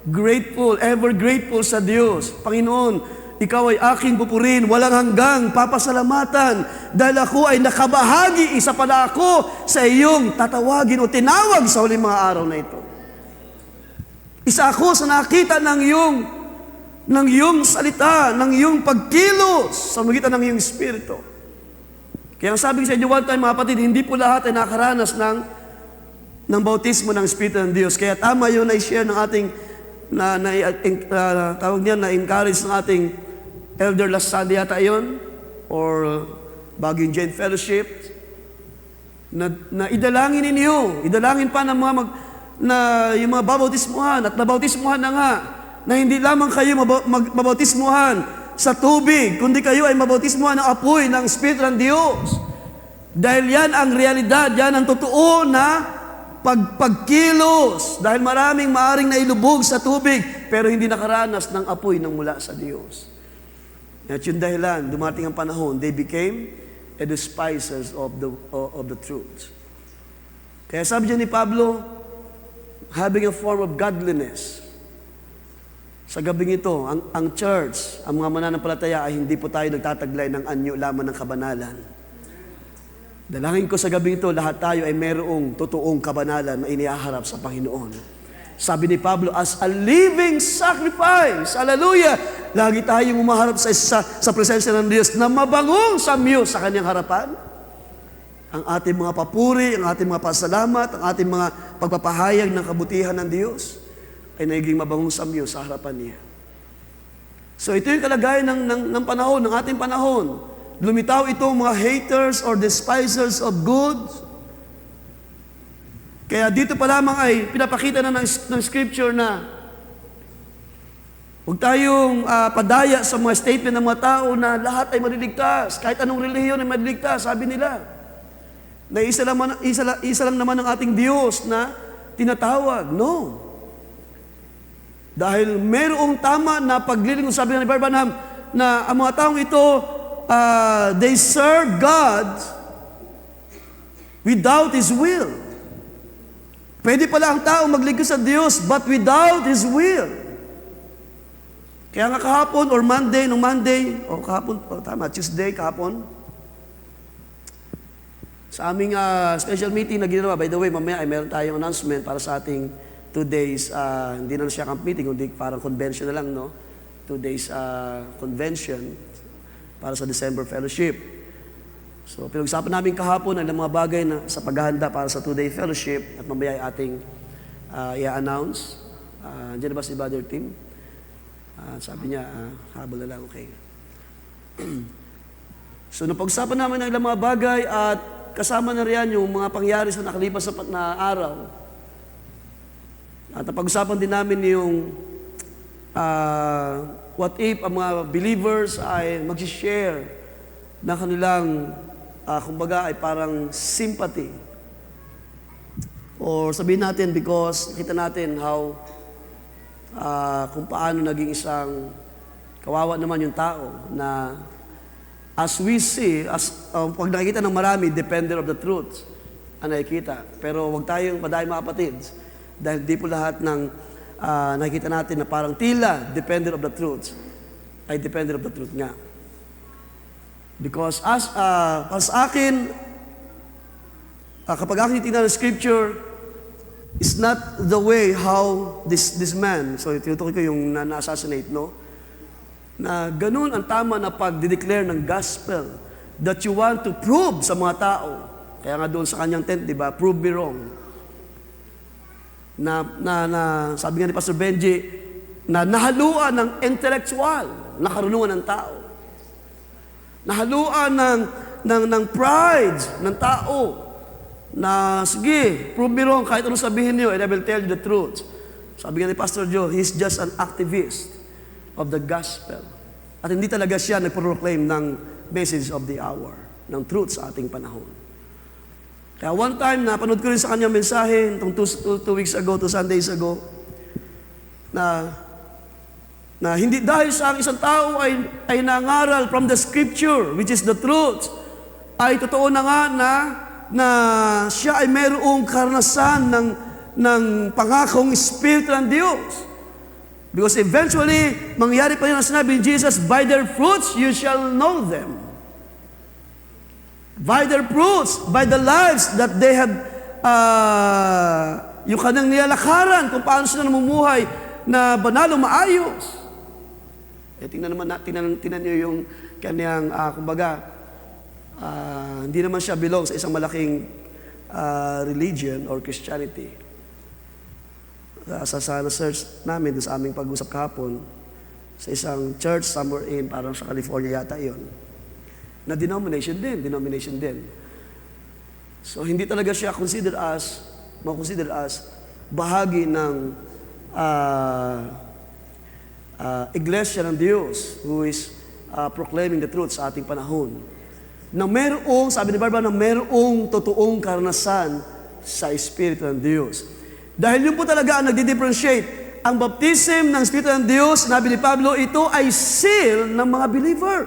grateful, ever grateful sa Diyos? Panginoon, ikaw ay aking pupurin, walang hanggang papasalamatan dahil ako ay nakabahagi, isa pala ako sa iyong tatawagin o tinawag sa huling mga araw na ito. Isa ako sa nakita ng iyong salita, ng iyong pagkilos sa magitan ng iyong Espiritu. Kaya ang sabi ko sa inyo one time, mga kapatid, hindi po lahat ay nakaranas ng bautismo ng Espiritu ng Diyos. Kaya tama yun na i-share ng ating tawag niya na encourage ng ating Elder last Sunday yata yun, or Bagong Giant Fellowship, na idalangin ninyo, idalangin pa ng yung mga babautismuhan, at nabautismuhan na nga, na hindi lamang kayo mabautismuhan sa tubig, kundi kayo ay mabautismuhan ng apoy ng Espiritu ng Diyos. Dahil yan ang realidad, yan ang totoo na pagkilos. Dahil maraming maaring nailubog sa tubig, pero hindi nakaranas ng apoy ng mula sa Diyos. At yung dahilan, dumating ang panahon, they became a despisers of the truth. Kaya sabi niya ni Pablo, having a form of godliness. Sa gabing ito, ang church, ang mga mananampalataya ay hindi po tayo nagtataglay ng anyo lamang ng kabanalan. Dalangin ko sa gabing ito, lahat tayo ay mayroong totoong kabanalan na inihaharap sa Panginoon. Sabi ni Pablo, as a living sacrifice, hallelujah, lagi tayong umaharap sa presensya ng Diyos na mabangong samyo sa Kanyang harapan. Ang ating mga papuri, ang ating mga pasalamat, ang ating mga pagpapahayag ng kabutihan ng Diyos ay naging mabangong samyo sa harapan niya. So ito yung kalagayan ng panahon, ng ating panahon. Lumitaw itong mga haters or despisers of good. Kaya dito pa lamang ay pinapakita na ng Scripture na huwag tayong padaya sa mga statement ng mga tao na lahat ay maliligtas. Kahit anong relihiyon ay maliligtas, sabi nila. Na isa lang naman ang ating Diyos na tinatawag. No. Dahil mayroong tama na paglilingkod, sabi ni Brother Branham, na ang mga taong ito, they serve God without His will. Pwede pala ang tao maglingkod sa Diyos, but without His will. Kaya nga kahapon, or Monday, Tuesday, kahapon, sa aming special meeting na ginawa, by the way, mamaya ay meron tayong announcement para sa ating 2 days, hindi na siya camp meeting, kundi parang convention na lang, no? 2 days convention para sa December Fellowship. So, pinag-usapan namin kahapon ang mga bagay na sa paghahanda para sa 2-day fellowship at mamaya ay ating i-announce. Diyan na ba si Brother Tim? Sabi niya, habol na lang, okay. So, napag-usapan namin ang ilang mga bagay at kasama na riyan yung mga pangyari sa nakalipas na araw. At napag-usapan din namin yung what if ang mga believers ay mag-share na kanilang kumbaga ay parang sympathy. Or sabihin natin because kita natin how kung paano naging isang kawawa naman yung tao na as we see, as pag nakikita ng marami, depender of the truth ang nakikita. Pero huwag tayong padahil mga kapatids, dahil di po lahat ng nakikita natin na parang tila depender of the truth, ay depender of the truth nga. Because para sa akin, kapag akin tingnan ng scripture, it's not the way how this man, so tinutukoy ko yung na-assassinate, no? Na ganun ang tama na pag-declare ng gospel that you want to prove sa mga tao. Kaya nga doon sa kanyang tent, di ba? Prove me wrong. Sabi nga ni Pastor Benji, na nahaluan ng intellectual na karunungan ng tao. Nahaluan ng pride ng tao. Na, sige, prove me wrong, kahit anong sabihin niyo, and I will tell you the truth. Sabi nga ni Pastor Joe, he's just an activist of the gospel. At hindi talaga siya nagproclaim ng message of the hour, ng truth sa ating panahon. Kaya one time, napanood ko rin sa kanyang mensahe, itong 2 weeks ago, 2 Sundays ago, na hindi dahil sa isang tao ay nangaral from the scripture, which is the truth, ay totoo na nga na siya ay mayroong karanasan ng pangakong Espiritu ng Diyos. Because eventually, mangyari pa rin ang sinabi ni Jesus, by their fruits you shall know them. By their fruits, by the lives that they have, yung kanyang nilalakaran, kung paano sila namumuhay na banalo, maayos. Tingnan niyo yung kanyang, hindi naman siya belong sa isang malaking religion or Christianity. Sa search namin, sa aming pag-usap kahapon, sa isang church somewhere parang sa California yata yon, na denomination din. So, hindi talaga siya consider as bahagi ng iglesia ng Diyos who is proclaiming the truth sa ating panahon. Na merong, sabi ni Barbara, na merong totoong karanasan sa Espiritu ng Diyos. Dahil yun po talaga ang nagdi-differentiate. Ang baptism ng Espiritu ng Diyos, sabi ni Pablo, ito ay seal ng mga believer.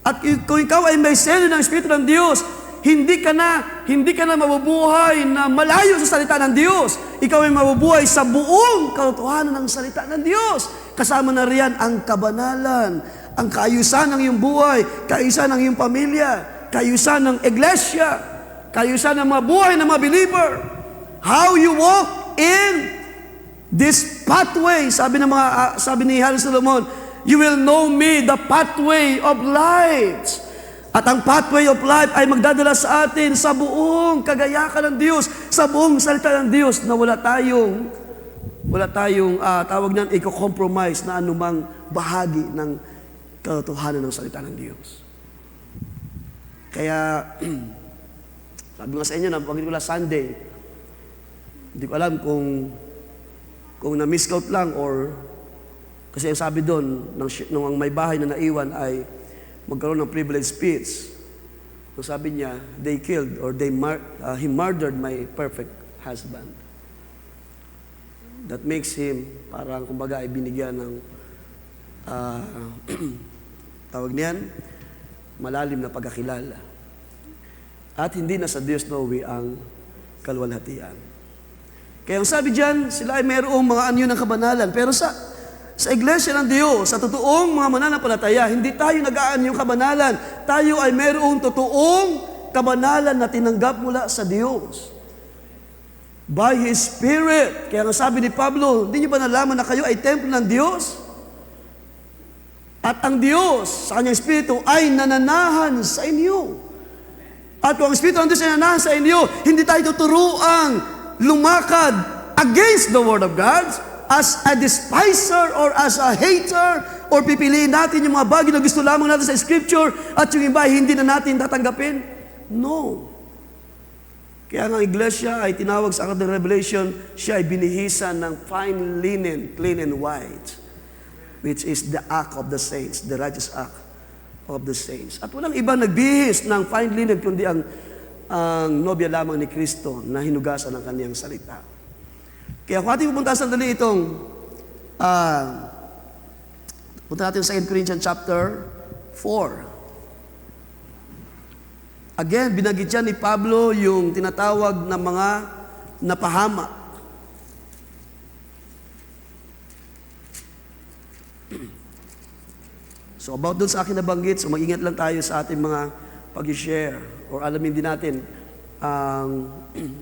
At kung ikaw ay may seal ng Espiritu ng Diyos, hindi ka na mabubuhay na malayo sa salita ng Diyos. Ikaw ay mabubuhay sa buong katotohanan ng salita ng Diyos. Kasama na riyan ang kabanalan, ang kaayusan ng iyong buhay, kaayusan ng iyong pamilya, kaayusan ng iglesia, kaayusan ng mga buhay ng mga believer. How you walk in this pathway, sabi ni Haring Solomon, you will know me, the pathway of life. At ang pathway of life ay magdadala sa atin sa buong kagayakan ng Diyos, sa buong salita ng Diyos, na wala tayong tawag niyan, i-compromise na anumang bahagi ng katotohanan ng salita ng Diyos. Kaya, sabi nga sa inyo, na pag wala Sunday, hindi ko alam kung na-miscount lang or kasi ang sabi doon, nung ang may bahay na naiwan ay magkaroon ng privileged speech. So sabi niya, they killed or he murdered my perfect husband. That makes him parang kumbaga ay binigyan ng tawag niyan, malalim na pagkakilala. At hindi na sa Diyos nauwi ang kaluwalhatian. Kaya ang sabi diyan, sila ay mayroong mga anyo ng kabanalan. Pero sa iglesia ng Diyos, sa totoong mga mananampalataya, hindi tayo nag-aanyong kabanalan. Tayo ay mayroong totoong kabanalan na tinanggap mula sa Diyos. By His Spirit. Kaya ang sabi ni Pablo, hindi niyo ba nalaman na kayo ay templo ng Diyos? At ang Diyos, sa Kanyang Espiritu, ay nananahan sa inyo. At kung ang Espiritu ng Diyos ay nananahan sa inyo, hindi tayo tuturuang lumakad against the Word of God as a despiser or as a hater, or pipiliin natin yung mga bagay na gusto lamang natin sa Scripture at yung iba hindi na natin tatanggapin. No. Kaya ang iglesia ay tinawag sa Aklat ng Revelation, siya ay binihisan ng fine linen, clean and white, which is the act of the saints, the righteous act of the saints. At walang ibang nagbihis ng fine linen kundi ang nobya lamang ni Kristo na hinugasan ng kaniyang salita. Kaya kung ating pupunta sandali itong punta natin sa 2 Corinthians chapter 4. Again, binanggit yan ni Pablo yung tinatawag na mga napahamak. So about dun sa akin nabanggit, so mag-ingat lang tayo sa ating mga pag-share or alamin din natin ang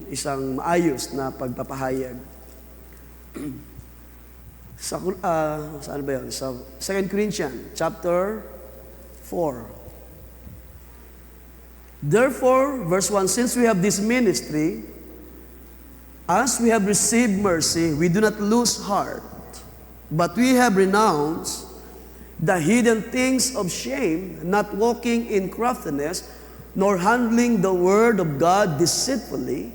isang maayos na pagpapahayag. Saan ba yun? Sa 2 Corinthians chapter 4. Therefore, verse 1, since we have this ministry, as we have received mercy, we do not lose heart, but we have renounced the hidden things of shame, not walking in craftiness, nor handling the word of God deceitfully,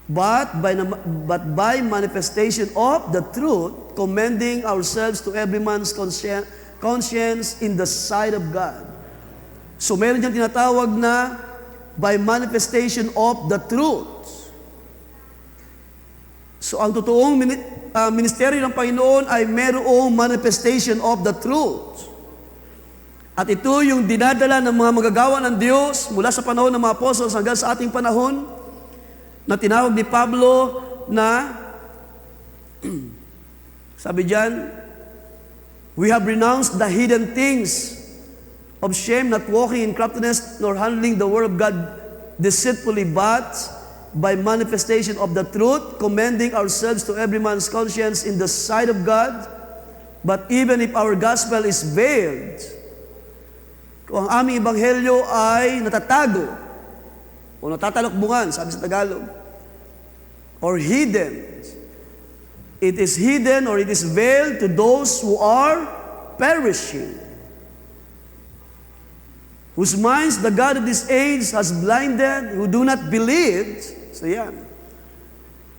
but by manifestation of the truth, commending ourselves to every man's conscience in the sight of God. So meron diyang tinatawag na by manifestation of the truth. So ang totoong ministeryo ng Panginoon ay merong manifestation of the truth. At ito yung dinadala ng mga magagawa ng Diyos mula sa panahon ng mga apostles hanggang sa ating panahon na tinawag ni Pablo na sabi diyan, we have renounced the hidden things of shame, not walking in craftiness, nor handling the word of God deceitfully, but by manifestation of the truth, commending ourselves to every man's conscience in the sight of God. But even if our gospel is veiled, kung ang aming ebanghelyo ay natatago o natatalokbungan, sabi sa Tagalog, or hidden, it is hidden or it is veiled to those who are perishing, whose minds the God of this age has blinded, who do not believe. So yan.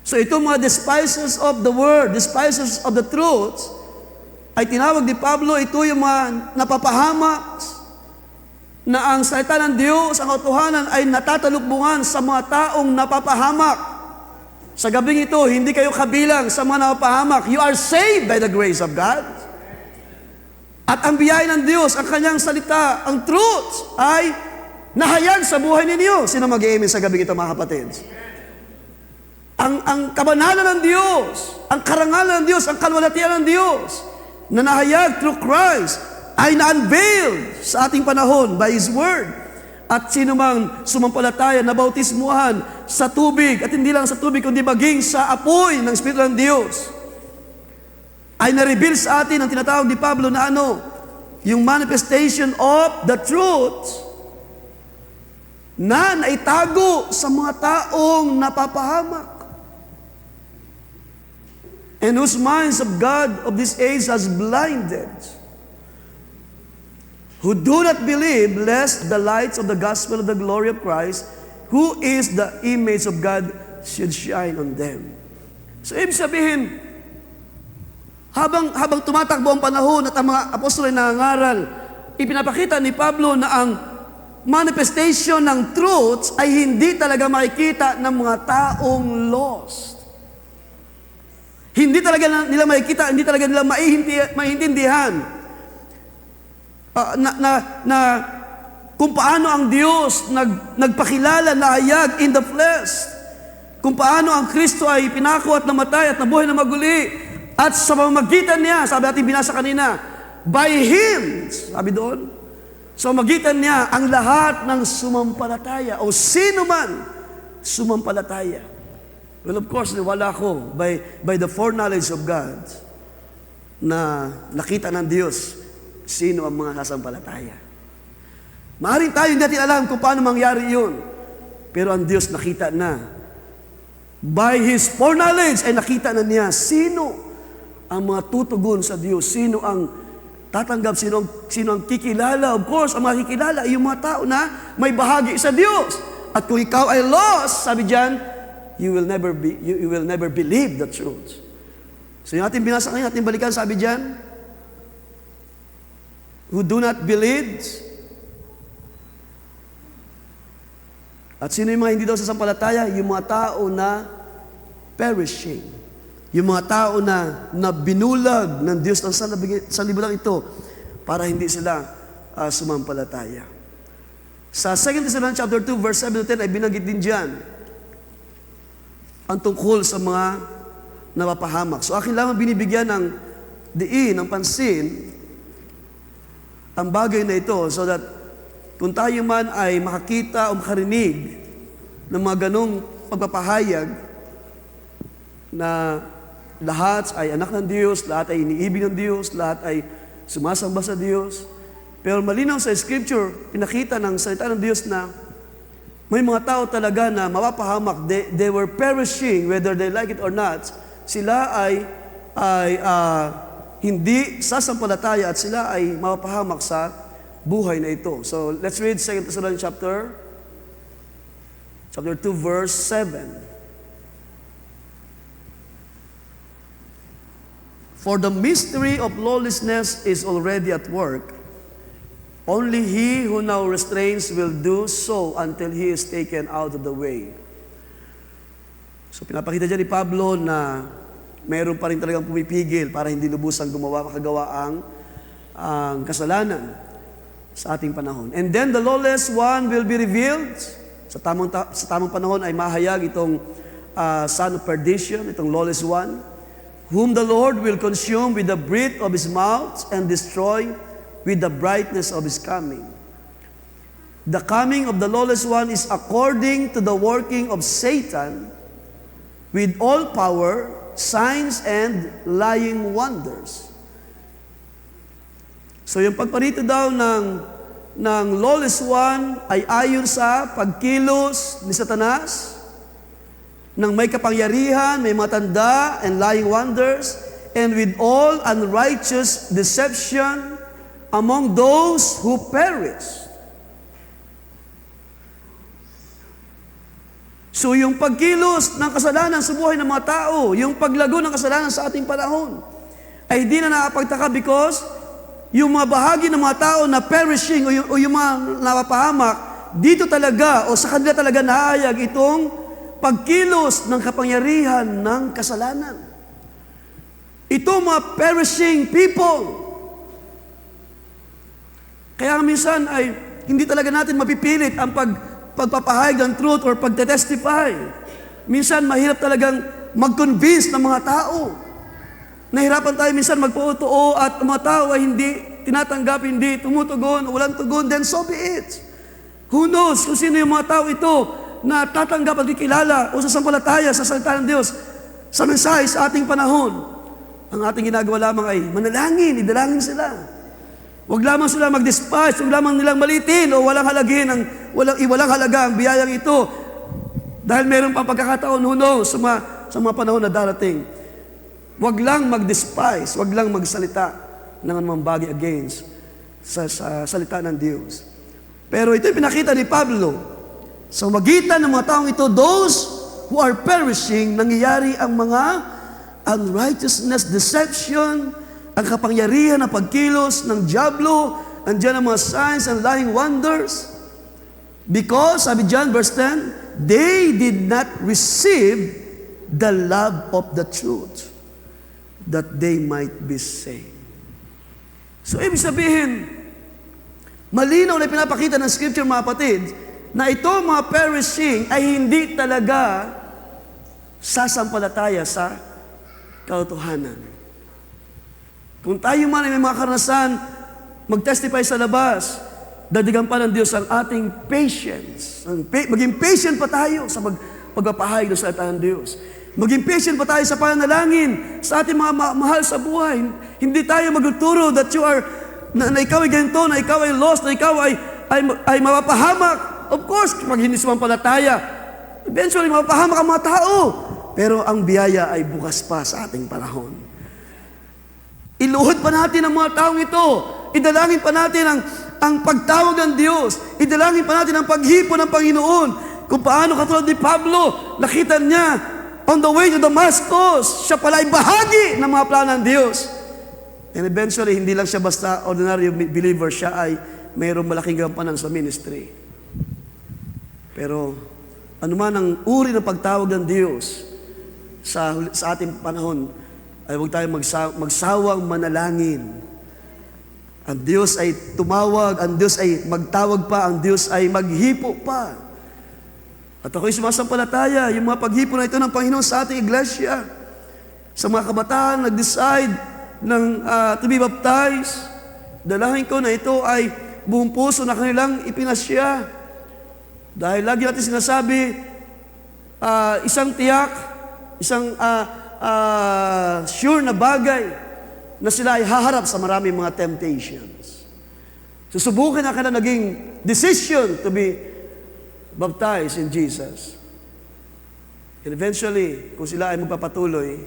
So itong mga despisers of the word, despisers of the truth, ay tinawag ni Pablo, ito yung mga napapahamak na ang salita ng Diyos, ang katotohanan ay natatalukbungan sa mga taong napapahamak. Sa gabing ito, hindi kayo kabilang sa mga napapahamak. You are saved by the grace of God. At ang biyaya ng Diyos, ang kanyang salita, ang truth, ay nahayag sa buhay ninyo. Sino mag-i-amen sa gabi ito, mga kapatid? Ang kabanalan ng Diyos, ang karangalan ng Diyos, ang kalwalhatian ng Diyos, na nahayag through Christ, ay na-unveiled sa ating panahon by His Word. At sino mang sumampalataya na bautismuhan sa tubig, at hindi lang sa tubig, kundi maging sa apoy ng Espiritu ng Diyos, ay na-reveal sa atin ang tinatawag ni Pablo na ano? Yung manifestation of the truth na naitago sa mga taong napapahamak. And whose minds of God of this age has blinded, who do not believe, lest the lights of the gospel of the glory of Christ, who is the image of God, should shine on them. So ibig sabihin, habang tumatakbo ang panahon at ang mga apostol ay nangangaral, ipinapakita ni Pablo na ang manifestation ng truths ay hindi talaga makikita ng mga taong lost. Hindi talaga nila makikita, hindi talaga nila maiintindihan kung paano ang Diyos nagpakilala na hayag in the flesh. Kung paano ang Kristo ay pinako at namatay at nabuhay na maguli. At sa pamamagitan niya, sabi natin binasa kanina, by Him, sabi doon, sa pamamagitan niya, ang lahat ng sumampalataya o sino man sumampalataya. Well, of course, wala ko by the foreknowledge of God na nakita ng Diyos sino ang mga sasampalataya. Maaaring tayo hindi natin alam kung paano mangyari yun. Pero ang Diyos nakita na. By His foreknowledge ay nakita na niya sino ang mga tutugon sa Diyos, sino ang tatanggap, sino ang kikilala. Of course, ang mga kikilala ay yung mga tao na may bahagi sa Diyos. At kung ikaw ay lost, sabi diyan, you will never believe the truth. So yung ating binasa kanina, ating balikan, sabi diyan, who do not believe. At sino yung mga hindi daw sasampalataya? Yung mga tao na perishing. Yung mga tao na binulag ng Diyos ng sanlibutan ito para hindi sila sumampalataya. Sa 2 Thessalonians chapter 2, verse 7 to 10 ay binanggit din dyan ang tungkol sa mga napapahamak. So akin lamang binibigyan ng diin, ng pansin, ang bagay na ito so that kung tayo man ay makakita o makarinig ng mga ganong pagpapahayag na lahat ay anak ng Diyos, lahat ay iniibig ng Diyos, lahat ay sumasamba sa Diyos. Pero malinaw sa Scripture, pinakita ng salita ng Diyos na may mga tao talaga na mapapahamak. They were perishing, whether they like it or not. Sila ay hindi sasampalataya at sila ay mapapahamak sa buhay na ito. So, let's read 2 Thessalonians chapter 2, verse 7. For the mystery of lawlessness is already at work. Only he who now restrains will do so until he is taken out of the way. So, pinapakita dyan ni Pablo na mayroon pa rin talagang pumipigil para hindi lubusang makagawa ang kasalanan sa ating panahon. And then the lawless one will be revealed. Sa tamang panahon ay mahayag itong son of perdition, itong lawless one, whom the Lord will consume with the breath of His mouth and destroy with the brightness of His coming. The coming of the lawless one is according to the working of Satan with all power, signs, and lying wonders. So yung pagparito daw ng lawless one ay ayon sa pagkilos ni Satanas, ng may kapangyarihan, may matanda, and lying wonders, and with all unrighteous deception among those who perish. So yung pagkilos ng kasalanan sa buhay ng mga tao, yung paglago ng kasalanan sa ating panahon, ay hindi na nakapagtaka because yung mga bahagi ng mga tao na perishing o yung mga napapahamak, dito talaga o sa kanila talaga nahayag itong pagkilos ng kapangyarihan ng kasalanan. Ito mga perishing people. Kaya minsan ay hindi talaga natin mapipilit ang pagpapahayag ng truth or pagtetestify. Minsan mahirap talagang mag-convince ng mga tao. Nahirapan tayo minsan magpautuo at mga tao ay hindi tinatanggap, hindi tumutugon, walang tugon, then so be it. Who knows kung sino yung mga tao ito na tatanggap at kikilala o sasampalataya sa salita ng Diyos sa mensahe sa ating panahon. Ang ating ginagawa lamang ay manalangin, idalangin sila. Huwag lamang sila mag-despise, huwag lamang nilang malitin o walang halagin, walang halaga ang biyayang ito. Dahil meron pa pagkakataon, who knows, sa mga panahon na darating. Huwag lang mag-despise, huwag lang magsalita ng anumang bagay against sa salita ng Diyos. Pero ito yung pinakita ni Pablo. Sa magitan ng mga taong ito, those who are perishing, nangyayari ang mga unrighteousness, deception, ang kapangyarihan ng pagkilos ng diablo, andyan ang mga signs and lying wonders. Because, sabi dyan, verse 10, they did not receive the love of the truth, that they might be saved. So, ibig sabihin, malinaw na pinapakita ng Scripture, mga kapatid, na ito mga perishing ay hindi talaga sasampalataya sa katotohanan. Kung tayo man ay may mga karanasan, mag-testify sa labas, dadigan pa ng Diyos ang ating patience. Maging patient pa tayo sa pagpapahayag ng salita ng Diyos. Maging patient pa tayo sa pananalangin sa ating mga mahal sa buhay. Hindi tayo magtuturo that you are, na ikaw ay ganito, na ikaw ay lost, na ikaw ay mapapahamak. Of course, pag hindi sumampalataya, eventually mapapahamak ang mga tao. Pero ang biyaya ay bukas pa sa ating panahon. Iluhod pa natin ang mga taong ito. Idalangin pa natin ang pagtawag ng Diyos. Idalangin pa natin ang paghipon ng Panginoon. Kung paano katulad ni Pablo, nakita niya, on the way to Damascus, siya pala ay bahagi ng mga plano ng Diyos. And eventually, hindi lang siya basta ordinary believer, siya ay mayroong malaking gampanan sa ministry. Pero, ano man ang uri ng pagtawag ng Diyos sa ating panahon, ay huwag tayong magsawang manalangin Ang Diyos ay tumawag, ang Diyos ay magtawag pa, ang Diyos ay maghipo pa. At ako'y sumasampalataya, yung mga paghipo na ito ng Panginoon sa ating iglesia, sa mga kabataan nag-decide to be baptized, dalahin ko na ito ay buong puso na kanilang ipinasya. Dahil lagi natin sinasabi, isang tiyak, isang sure na bagay na sila ay haharap sa maraming mga temptations. Susubukin na kanilang naging decision to be baptized in Jesus. And eventually, kung sila ay magpapatuloy,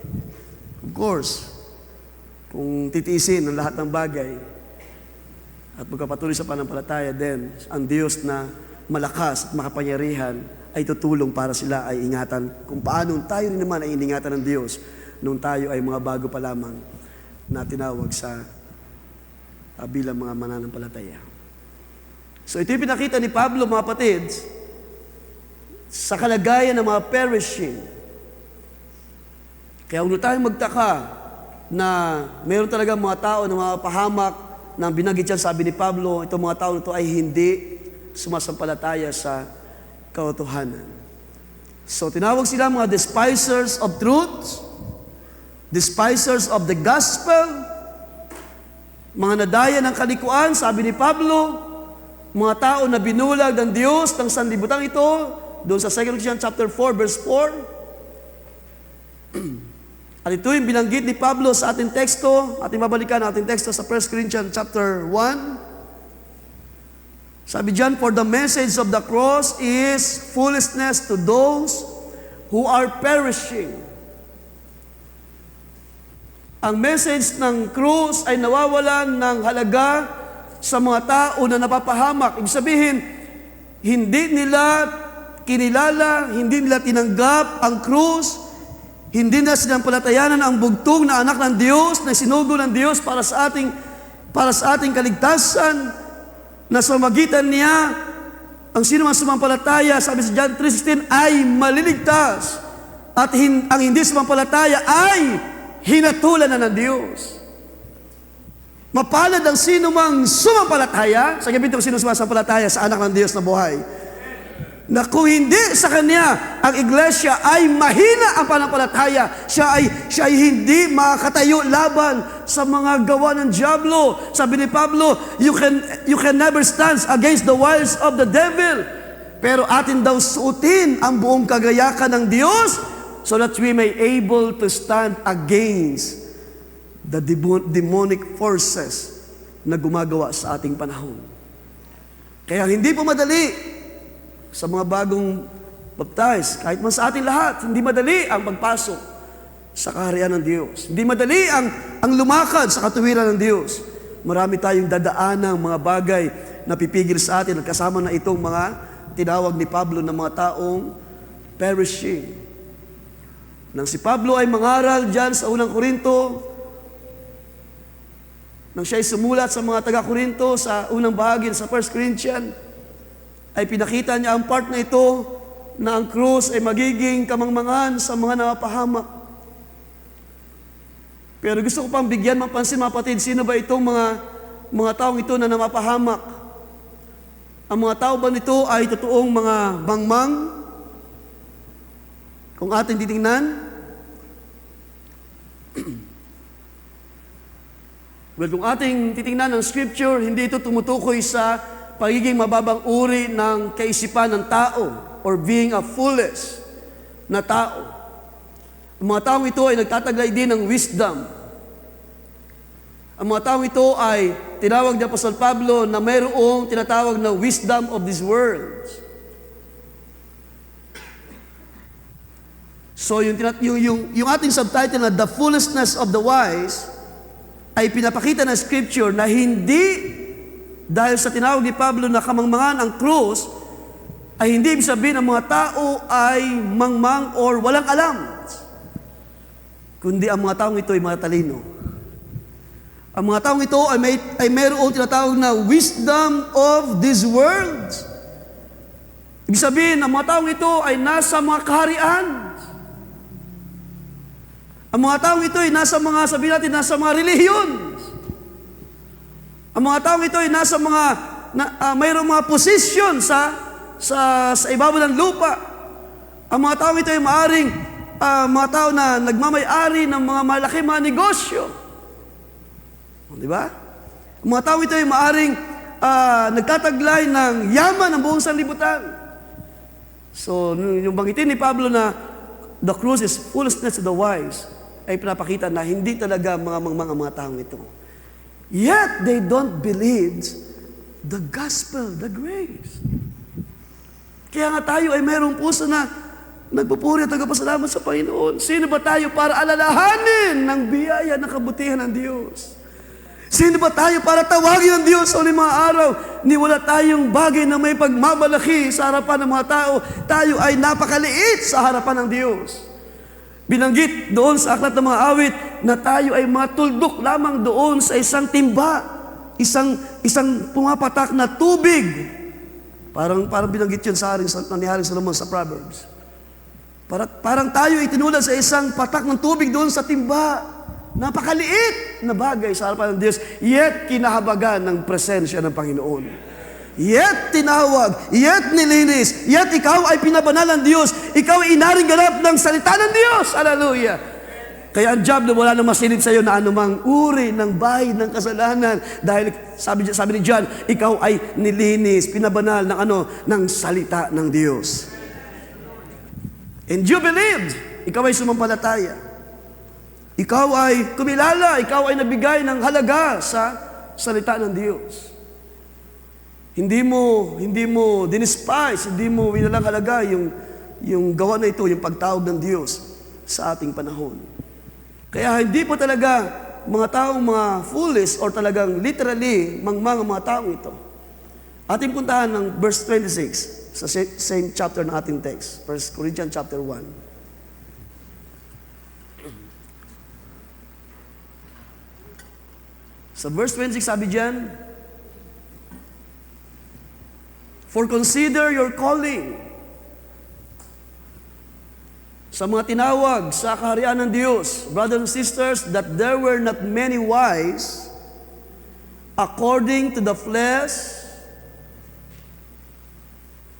of course, kung titiisin ang lahat ng bagay at magpapatuloy sa pananampalataya, then ang Diyos na malakas at makapangyarihan ay tutulong para sila ay ingatan kung paano tayo rin naman ay iningatan ng Diyos nung tayo ay mga bago pa lamang na tinawag sa bilang mga mananampalataya. So ito yung pinakita ni Pablo, mga kapatid, sa kalagayan ng mga perishing. Kaya huwag tayong magtaka na mayroon talaga mga tao na mga pahamak na binanggit yan, sabi ni Pablo, itong mga tao na ito ay hindi sumasampalataya sa katotohanan. So tinawag sila mga despisers of truth, despisers of the gospel, mga nadaya ng kalikuan, sabi ni Pablo, mga tao na binulag ng Diyos ng sanlibutan ito, doon sa 2 Corinthians chapter 4, verse 4. At ito yung binanggit ni Pablo sa ating teksto, ating babalikan ang ating teksto sa 1 Corinthians chapter 1. Sabi dyan, for the message of the cross is foolishness to those who are perishing. Ang message ng krus ay nawawalan ng halaga sa mga tao na napapahamak. Ibig sabihin, hindi nila kinilala, hindi nila tinanggap ang krus, hindi nila sinampalatayanan ang bugtong na anak ng Diyos, na sinugo ng Diyos para sa ating kaligtasan, na sa magitan niya, ang sino man sumampalataya, sabi sa John 3:16, ay maliligtas. At ang hindi sumampalataya ay hinatulan na ng Diyos. Mapalad ang sino mang sumampalataya, sa gabi itong sino sumampalataya sa anak ng Diyos na buhay, na kung hindi sa Kanya, ang iglesia ay mahina ang pananampalataya. Siya ay hindi makakatayo laban sa mga gawa ng diablo. Sabi ni Pablo, you can never stand against the wiles of the devil. Pero atin daw suotin ang buong kagayakan ng Diyos so that we may able to stand against the demonic forces na gumagawa sa ating panahon. Kaya hindi po madali sa mga bagong baptize, kahit man sa ating lahat, hindi madali ang pagpasok sa kaharian ng Diyos. Hindi madali ang lumakad sa katuwiran ng Diyos. Marami tayong dadaanang mga bagay na pipigil sa atin at kasama na itong mga tinawag ni Pablo na mga taong perishing. Nang si Pablo ay mangaral dyan sa unang Korinto, nang siya ay sumulat sa mga taga-Korinto sa unang bahagi sa 1 Corinthians, ay pinakita niya ang part na ito na ang krus ay magiging kamangmangan sa mga napapahamak. Pero gusto ko pang bigyan mapansin, mga kapatid, sino ba itong mga taong ito na napapahamak? Ang mga tao ba nito ay totoong mga mangmang? Kung ating titingnan, well, kung ating titingnan ng scripture, hindi ito tumutukoy sa pagiging mababang uri ng kaisipan ng tao or being a foolish na tao. Ang mga taong ito ay nagtataglay din ng wisdom. Ang mga taong ito ay tinawag ni Apostol Pablo na mayroong tinatawag na wisdom of this world. So yung ating subtitle na The Foolishness of the Wise ay pinapakita ng scripture na hindi dahil sa tinawag ni Pablo na kamangmangan ang krus, ay hindi ibig sabihin ang mga tao ay mangmang or walang alam. Kundi ang mga taong ito ay matalino. Ang mga taong ito ay mayroong tinatawag na wisdom of this world. Ibig sabihin, ang mga taong ito ay nasa mga kaharian. Ang mga taong ito ay nasa mga, sabihin natin, nasa mga relihiyon. Ang mga taong ito ay nasa mayroong mga posisyon sa ibabaw ng lupa. Ang mga taong ito ay maaring mga tao na nagmamay-ari ng mga malaki mga negosyo. Di ba? Ang mga taong ito ay maaring nagtataglay ng yaman ng buong sanlibutan. So, yung banggitin ni Pablo na the cross is foolishness to the wise, ay pinapakita na hindi talaga mga taong ito. Yet, they don't believe the gospel, the grace. Kaya nga tayo ay mayroong puso na nagpupuri at nagpapasalamat sa Panginoon. Sino ba tayo para alalahanin ng biyaya ng kabutihan ng Diyos? Sino ba tayo para tawagin ang Diyos sa mga araw? Ni wala tayong bagay na may pagmamalaki sa harapan ng mga tao. Tayo ay napakaliit sa harapan ng Diyos. Binanggit doon sa aklat ng mga awit na tayo ay mga tuldok lamang doon sa isang timba. Isang pumapatak na tubig. Parang binanggit yun sa ni Haring Solomon sa Proverbs. Parang tayo ay tinulad sa isang patak ng tubig doon sa timba. Napakaliit na bagay sa harapan ng Diyos, yet kinahabagan ng presensya ng Panginoon. Yet tinawag, yet nilinis, yet ikaw ay pinabanal ng Diyos, ikaw ay inaring ganap ng salita ng Diyos. Hallelujah! Kaya ang job na wala na masilid sa iyo na anumang uri ng bahid ng kasalanan. Dahil sabi ni John, ikaw ay nilinis, pinabanal ng salita ng Diyos. And you believed, ikaw ay sumampalataya. Ikaw ay kumilala, ikaw ay nabigay ng halaga sa salita ng Diyos. Hindi mo dinispise, hindi mo winalang halaga yung gawa na ito, yung pagtawag ng Diyos sa ating panahon. Kaya hindi po talaga mga taong mga foolish or talagang literally mga taong ito. Ating puntahan ng verse 26 sa same chapter ng ating text, 1 Corinthians chapter 1. Sa verse 26 sabi diyan, for consider your calling. Sa mga tinawag sa kaharian ng Diyos, brothers and sisters, that there were not many wise according to the flesh.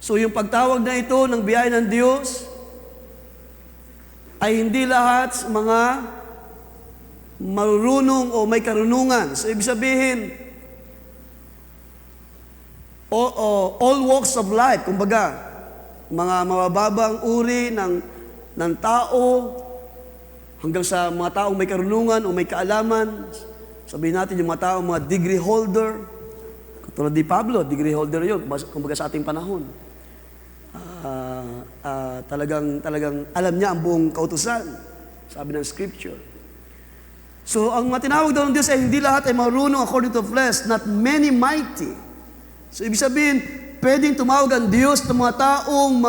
So yung pagtawag na ito ng biyaya ng Diyos ay hindi lahat mga marunong o may karunungan. So ibig sabihin, all walks of life, kumbaga, mga mabababang uri ng tao, hanggang sa mga taong may karunungan o may kaalaman. Sabihin natin yung mga taong mga degree holder, katulad ni Pablo, degree holder yun, kumbaga sa ating panahon. Talagang alam niya ang buong kautusan, sabi ng Scripture. So, ang matinawag daw ng Diyos ay hindi lahat ay marunong according to flesh, not many mighty. So, ibig sabihin, pwedeng tumawag ang Diyos ng mga taong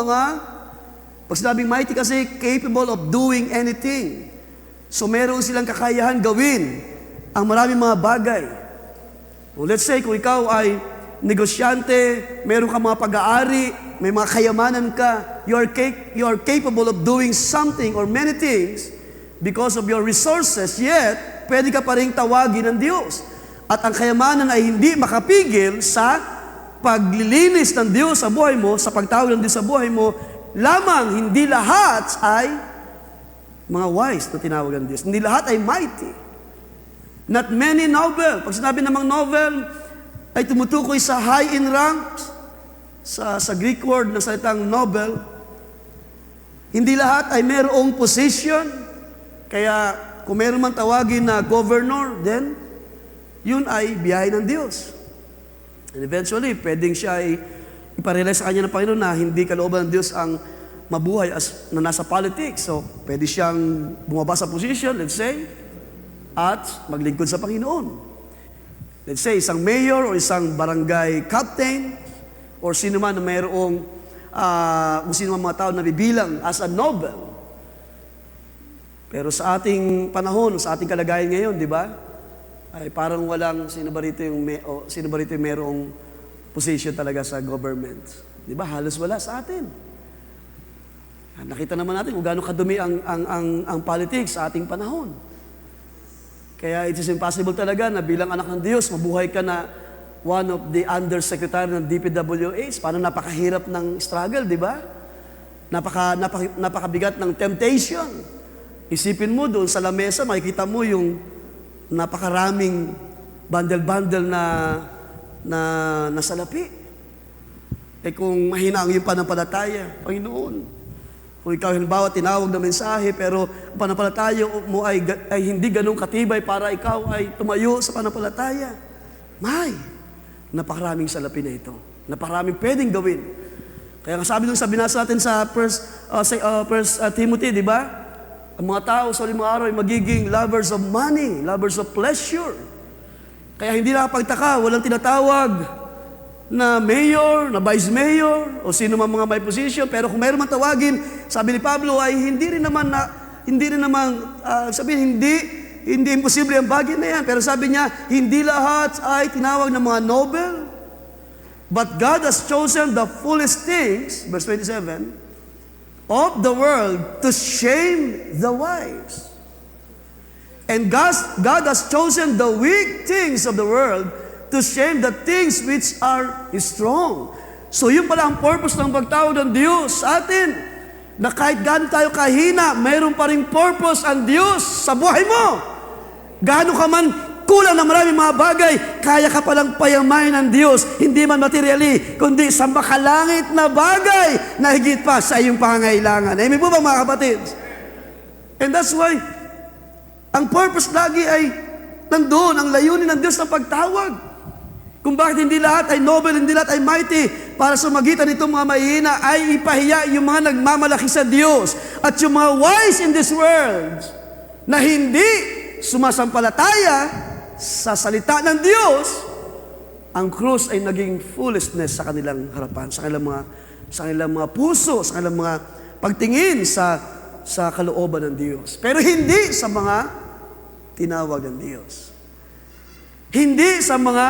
pag sinabing mighty kasi, capable of doing anything. So, meron silang kakayahan gawin ang maraming mga bagay. So, let's say, kung ikaw ay negosyante, meron ka mga pag-aari, may mga kayamanan ka, you are capable of doing something or many things because of your resources, yet, pwede ka pa rin tawagin ng Diyos. At ang kayamanan ay hindi makapigil sa paglilinis ng Diyos sa buhay mo, sa pagtawag ng Diyos sa buhay mo, lamang hindi lahat ay mga wise na tinawag ng Diyos. Hindi lahat ay mighty. Not many noble. Pag sinabi namang noble, ay tumutukoy sa high in rank, sa Greek word na salitang noble. Hindi lahat ay mayroong position. Kaya kung meron man tawagin na governor, then yun ay biyahe ng Diyos. And eventually, pwedeng siya ay iparealize sa kanya ng Panginoon na hindi kalooban ng Diyos ang mabuhay na nasa politics. So, pwede siyang bumaba sa position, let's say, at maglingkod sa Panginoon. Let's say, isang mayor o isang barangay captain or sino man na mayroong kung sino man mga tao na bibilang as a noble. Pero sa ating panahon, sa ating kalagayan ngayon, di ba? Ay parang walang sino ba rito yung mayroong position talaga sa government. Di ba? Halos wala sa atin. Nakita naman natin kung gaano kadumi ang politics sa ating panahon. Kaya it is impossible talaga na bilang anak ng Diyos, mabuhay ka na one of the undersecretary ng DPWH. Paano napakahirap ng struggle, di ba? Napakabigat ng temptation. Isipin mo doon sa lamesa, makikita mo yung napakaraming bundle-bundle na salapi. Kung mahina ang iyong panampalataya, Panginoon, kung ikaw halimbawa tinawag na mensahe, pero ang panampalataya mo ay hindi ganun katibay para ikaw ay tumayo sa panampalataya. Napakaraming salapi na ito. Napakaraming pwedeng gawin. Kaya sabi nung binasa natin sa First Timothy, di ba? Ang mga tao sa limang araw ay magiging lovers of money, lovers of pleasure. Kaya hindi nakapagtaka, walang tinatawag na mayor, na vice mayor, o sino man mga may position. Pero kung mayroon man tawagin, sabi ni Pablo, ay hindi imposible ang bagay na yan. Pero sabi niya, hindi lahat ay tinawag ng mga noble. But God has chosen the foolish things, verse 27, of the world to shame the wise. And God has chosen the weak things of the world to shame the things which are strong. So yun pala ang purpose ng pagtawag ng Diyos sa atin. Na kahit gaano tayo kahina, mayroon pa rin purpose ang Diyos sa buhay mo. Gaano ka man kulang na maraming mga bagay, kaya ka palang payamain ng Diyos, hindi man materially, kundi sa makalangit na bagay na higit pa sa iyong pangangailangan. Amen po ba mga kapatid? And that's why, ang purpose lagi ay nandoon, ang layunin ng Diyos na pagtawag. Kung bakit hindi lahat ay noble, hindi lahat ay mighty, para sa magitan nitong mga mahihina ay ipahiya yung mga nagmamalaki sa Diyos at yung mga wise in this world na hindi sumasampalataya sa salita ng Diyos, ang krus ay naging foolishness sa kanilang harapan, sa kanilang mga puso, sa kanilang mga pagtingin sa kalooban ng Diyos. Pero hindi sa mga tinawag ng Diyos. Hindi sa mga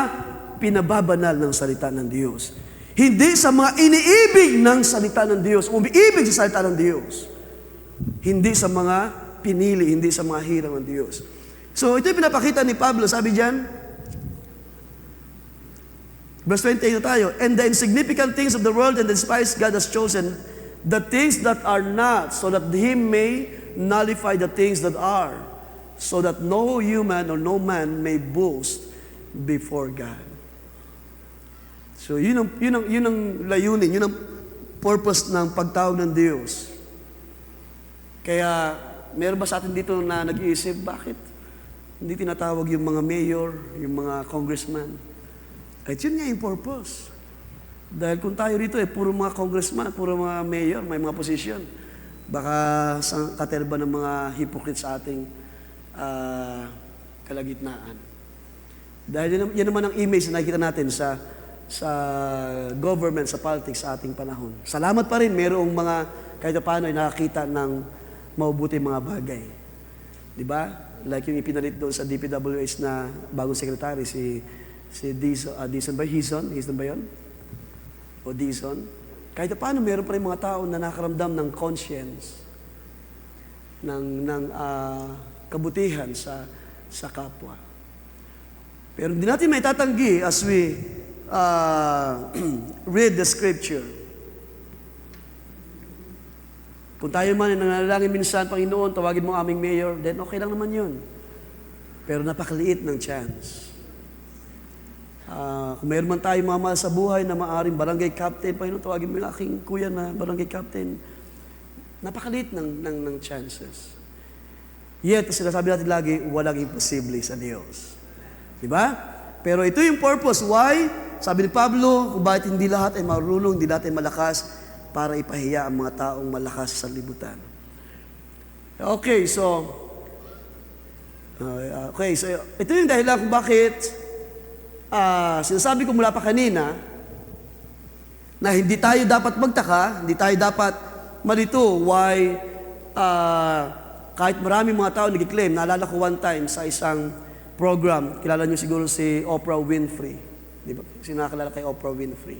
pinababanal ng salita ng Diyos. Hindi sa mga iniibig ng salita ng Diyos, umiibig sa salita ng Diyos. Hindi sa mga pinili, hindi sa mga hirang ng Diyos. So, ito yung pinapakita ni Pablo. Sabi diyan, verse 28 na tayo, and the insignificant things of the world and the despised God has chosen, the things that are not, so that He may nullify the things that are, so that no human or no man may boast before God. So, yun ang layunin, yun ang purpose ng pagtawag ng Diyos. Kaya, meron ba sa atin dito na nag-iisip, bakit hindi tinatawag yung mga mayor, yung mga congressman? At yun nga yung purpose. Dahil kung tayo rito puro mga congressman, puro mga mayor, may mga position, baka sa katerba ng mga hypocrites sa ating kalagitnaan. Dahil yan naman ang image na nakikita natin sa government, sa politics sa ating panahon. Salamat pa rin, mayroong mga kahit paano ay nakakita ng mabubuti mga bagay. Di ba? Like yung ipinalit doon sa DPWH na bagong secretary, si Dizon ba? Hizon ba yun? O Dizon? Kahit paano, meron pa rin mga tao na nakaramdam ng conscience, ng kabutihan sa kapwa. Pero hindi natin may tatanggi as we read the scripture. Kung tayo man ay nanalangin minsan, Panginoon, tawagin mo aming mayor, then okay lang naman yun. Pero napakaliit ng chance. Kung mayroon man tayo mga mahal sa buhay na maaring barangay captain, Panginoon, tawagin mo yung aking kuya na barangay captain, napakaliit ng chances. Yet, sinasabi natin lagi, walang imposible sa Diyos. Diba? Pero ito yung purpose. Why? Sabi ni Pablo, kung bakit hindi lahat ay marunong, hindi lahat ay malakas, para ipahiya ang mga taong malakas sa libutan. Okay, so ito yung dahilan kung bakit sinasabi ko mula pa kanina na hindi tayo dapat magtaka, hindi tayo dapat malito why kahit maraming mga tao nag-claim. Naalala ko one time sa isang program, kilala niyo siguro si Oprah Winfrey. Di ba? Sino nakakilala kay Oprah Winfrey?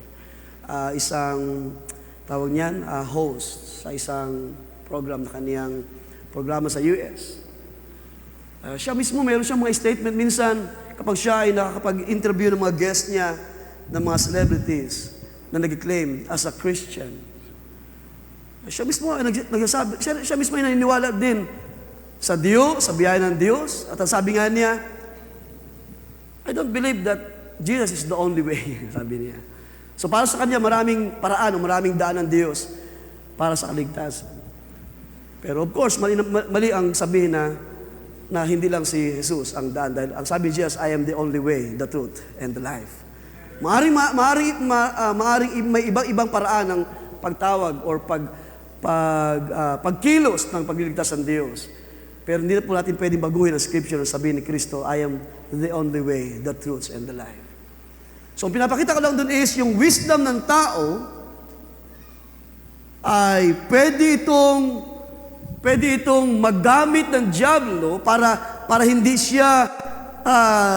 Isang tawag niyan, host sa isang program na kaniyang programa sa US. Siya mismo, meron siyang mga statement minsan kapag siya ay nakakapag-interview ng mga guests niya, ng mga celebrities na nag-claim as a Christian. Siya mismo ay nagsasabi, siya mismo ay naniniwala din sa Diyos, sa biyaya ng Diyos. At ang sabi nga niya, I don't believe that Jesus is the only way, sabi niya. So para sa kanya, maraming paraan o maraming daan ng Diyos para sa kaligtasan. Pero of course, mali ang sabihin na hindi lang si Jesus ang daan. Dahil ang sabi ni Jesus, I am the only way, the truth, and the life. Maaring may ibang paraan ng pagtawag or pagkilos ng pagliligtas ng Diyos. Pero hindi na po natin pwedeng baguhin ang scripture na sabihin ni Kristo, I am the only way, the truth, and the life. So, ang pinapakita ko lang doon is, yung wisdom ng tao ay pwede itong maggamit ng diablo para hindi siya,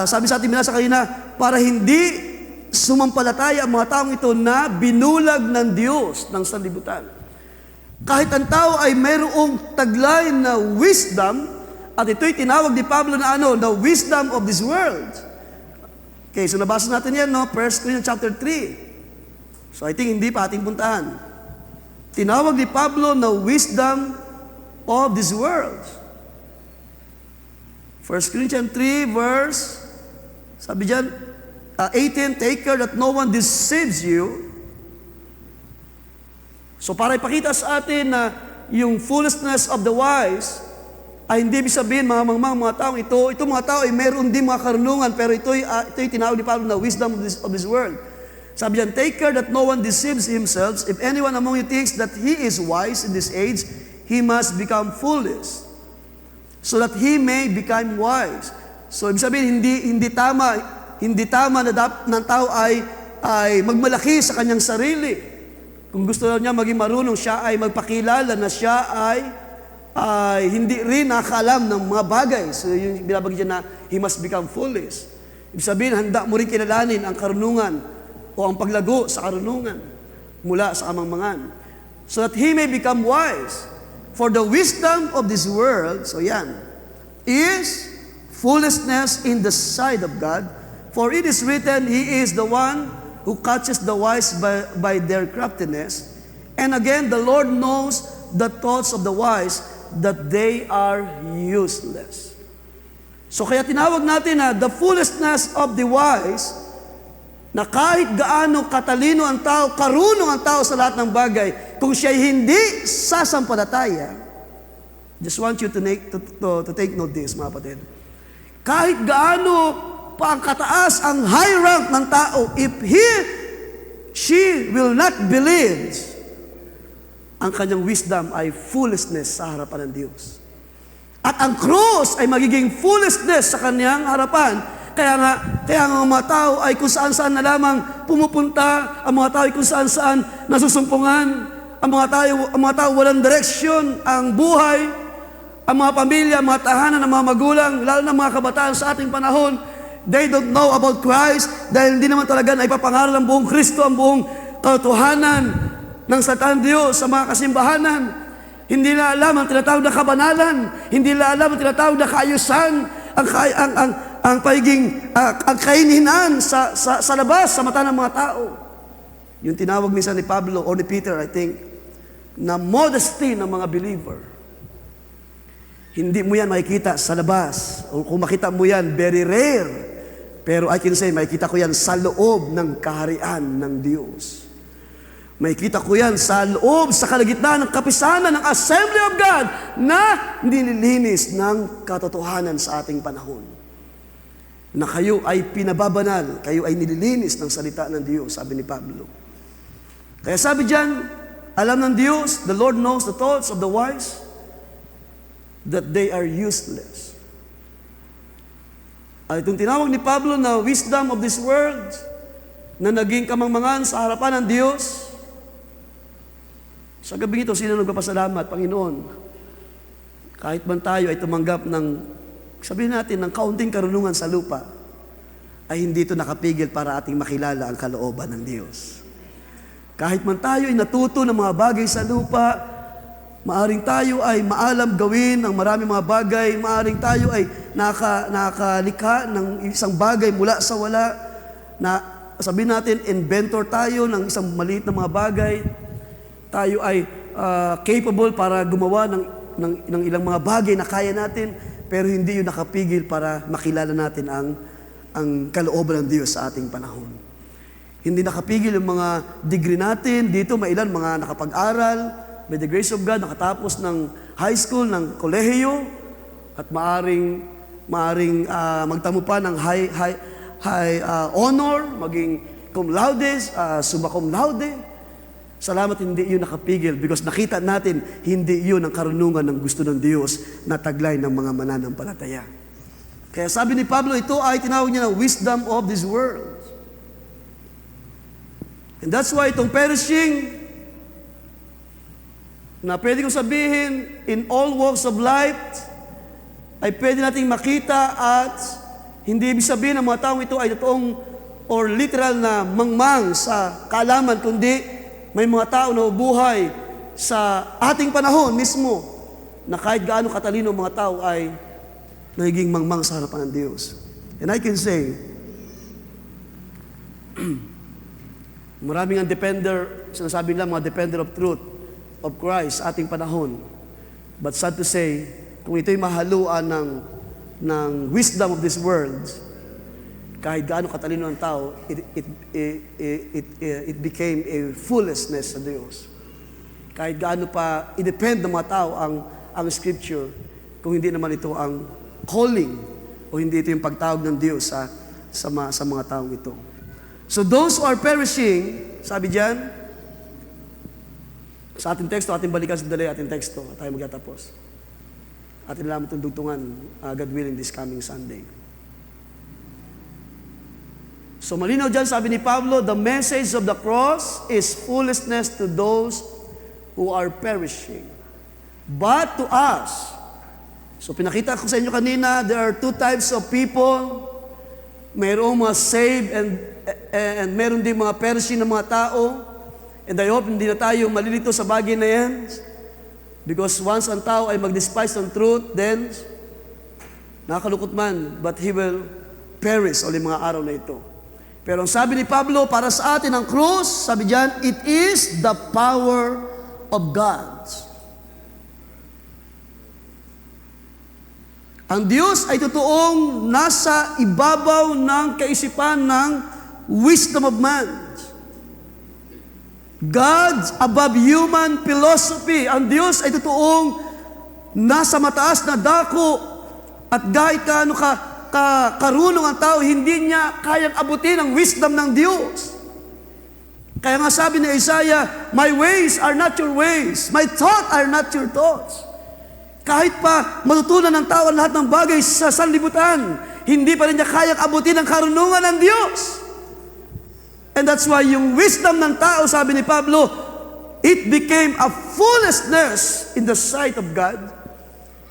sabi sa ating minasa kanina, para hindi sumampalataya ang mga taong ito na binulag ng Diyos ng sanlibutan. Kahit ang tao ay mayroong taglay na wisdom, at ito'y tinawag ni Pablo na the wisdom of this world. Okay, so nabasa natin yan, 1 Corinthians chapter 3. So I think hindi pa ating puntahan. Tinawag ni Pablo na wisdom of this world. 1 Corinthians 3 verse, sabi dyan, 18, take care that no one deceives you. So para ipakita sa atin na yung foolishness of the wise, ay hindi ibig sabihin mga taong itong mga tao ay meron din mga karunungan, pero ito'y tinawag ni Pablo na wisdom of this world. Sabi diyan, take care that no one deceives himself. If anyone among you thinks that he is wise in this age, he must become foolish, so that he may become wise. So ibig sabihin, hindi tama na ng tao ay magmalaki sa kanyang sarili. Kung gusto niya maging marunong, siya ay magpakilala na siya ay hindi rin nakakaalam ng mga bagay. So yung binabagay dyan na he must become foolish. Ibig sabihin, handa mo rin kilalanin ang karunungan o ang paglago sa karunungan mula sa kamangmangan, so that he may become wise. For the wisdom of this world, so yan, is foolishness in the sight of God. For it is written, He is the one who catches the wise by their craftiness. And again, the Lord knows the thoughts of the wise, that they are useless. So kaya tinawag natin na the foolishness of the wise, na kahit gaano katalino ang tao, karunong ang tao sa lahat ng bagay, kung siya hindi sasampalataya, just want you to take note this, mga kapatid. Kahit gaano pa ang kataas, ang high rank ng tao, if she will not believe, ang kanyang wisdom ay foolishness sa harapan ng Diyos. At ang cross ay magiging foolishness sa kanyang harapan. Kaya nga mga tao ay kung saan-saan na lamang pumupunta, ang mga tao ay kung saan-saan nasusumpungan, ang mga tao walang direksyon, ang buhay, ang mga pamilya, mga tahanan, ang mga magulang, lalo na mga kabataan sa ating panahon, they don't know about Christ dahil hindi naman talaga na ipapangaral ang buong Kristo, ang buong katotohanan ng salita ng Diyos sa mga kasimbahanan. Hindi na alam ang tinatawag na kabanalan, hindi na alam ang tinatawag na kaayusan, ang kaininan sa labas, sa mata ng mga tao. Yung tinawag minsan ni Pablo or ni Peter, I think, na modesty ng mga believer. Hindi mo yan makikita sa labas. O kung makita mo yan, very rare. Pero I can say, makikita ko yan sa loob ng kaharian ng Diyos. Makikita ko yan sa loob, sa kalagitnaan ng kapisanan ng Assembly of God na nililinis ng katotohanan sa ating panahon. Na kayo ay pinababanal, kayo ay nililinis ng salita ng Diyos, sabi ni Pablo. Kaya sabi diyan, alam ng Diyos, the Lord knows the thoughts of the wise, that they are useless. At itong tinawag ni Pablo na wisdom of this world, na naging kamangmangan sa harapan ng Diyos, sa gabi ito, sino nagpapasalamat, Panginoon? Kahit man tayo ay tumanggap ng, sabihin natin, ng kaunting karunungan sa lupa, ay hindi ito nakapigil para ating makilala ang kalooban ng Diyos. Kahit man tayo ay natuto ng mga bagay sa lupa, Maaring tayo ay maalam gawin ang maraming mga bagay. Maaring tayo ay nakalikha ng isang bagay mula sa wala. Na sabihin natin, inventor tayo ng isang maliit na mga bagay. Tayo ay capable para gumawa ng ilang mga bagay na kaya natin. Pero hindi yun nakapigil para makilala natin ang kalooban ng Diyos sa ating panahon. Hindi nakapigil yung mga degree natin. Dito may ilan mga nakapag-aral, by the grace of God, nakatapos ng high school, ng kolehiyo, at maaring magtamo pa ng high honor, maging cum laude, summa cum laude. Salamat hindi yun nakapigil because nakita natin hindi yun ang karunungan ng gusto ng Diyos na taglay ng mga mananampalataya. Kaya sabi ni Pablo, ito ay tinawag niya na wisdom of this world. And that's why itong perishing, na pwede kong sabihin, in all walks of life, ay pwede nating makita at hindi ibig sabihin ng mga taong ito ay totoong or literal na mangmang sa kaalaman, kundi may mga tao na buhay sa ating panahon mismo na kahit gaano katalino ang mga tao ay nagiging mangmang sa harapan ng Diyos. And I can say, maraming ang defender, sinasabi nila mga defender of truth, of Christ sa ating panahon. But sad to say, kung ito'y mahaluan ng wisdom of this world, kahit gaano katalino ang tao, it became a foolishness sa Diyos. Kahit gaano pa i-depend ng mga tao ang Scripture, kung hindi naman ito ang calling o hindi ito yung pagtawag ng Diyos sa mga taong ito. So those who are perishing, sabi diyan, sa ating teksto, ating balikan sa dali ating teksto, at tayo magtatapos. Atin lang itong dugtungan, God willing, this coming Sunday. So malinaw dyan, sabi ni Pablo, the message of the cross is foolishness to those who are perishing. But to us, so pinakita ko sa inyo kanina, there are two types of people. Mayroong mga saved and meron din mga perishing na mga tao. And I hope hindi na tayo malilito sa bagay na yan. Because once ang tao ay mag-despise ng truth, then nakakalukot man, but he will perish ulit mga araw na ito. Pero ang sabi ni Pablo, para sa atin ang krus, sabi diyan, it is the power of God. Ang Diyos ay totoong nasa ibabaw ng kaisipan ng wisdom of man. God's above human philosophy. Ang Diyos ay totoong nasa mataas na dako at kahit kaano karunong ang tao, hindi niya kayang abutin ang wisdom ng Diyos. Kaya nga sabi ni Isaiah, my ways are not your ways, my thoughts are not your thoughts. Kahit pa matutunan ng tao lahat ng bagay sa sanlibutan, hindi pa rin niya kayang abutin ang karunungan ng Diyos. And that's why yung wisdom ng tao, sabi ni Pablo, it became a foolishness in the sight of God.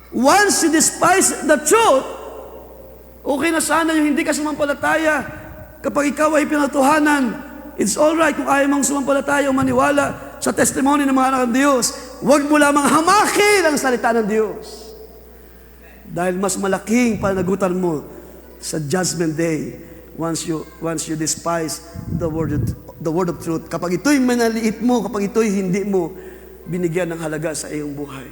Once you despise the truth, okay na sana yung hindi ka sumampalataya. Kapag ikaw ay pinatuhanan, it's alright kung ayaw mong sumampalataya o maniwala sa testimony ng mga anak ng Diyos. Huwag mo lamang hamakin ang salita ng Diyos. Dahil mas malaking panagutan mo sa judgment day once you despise the word of truth. Kapag ito'y manaliit mo, kapag ito'y hindi mo binigyan ng halaga sa iyong buhay.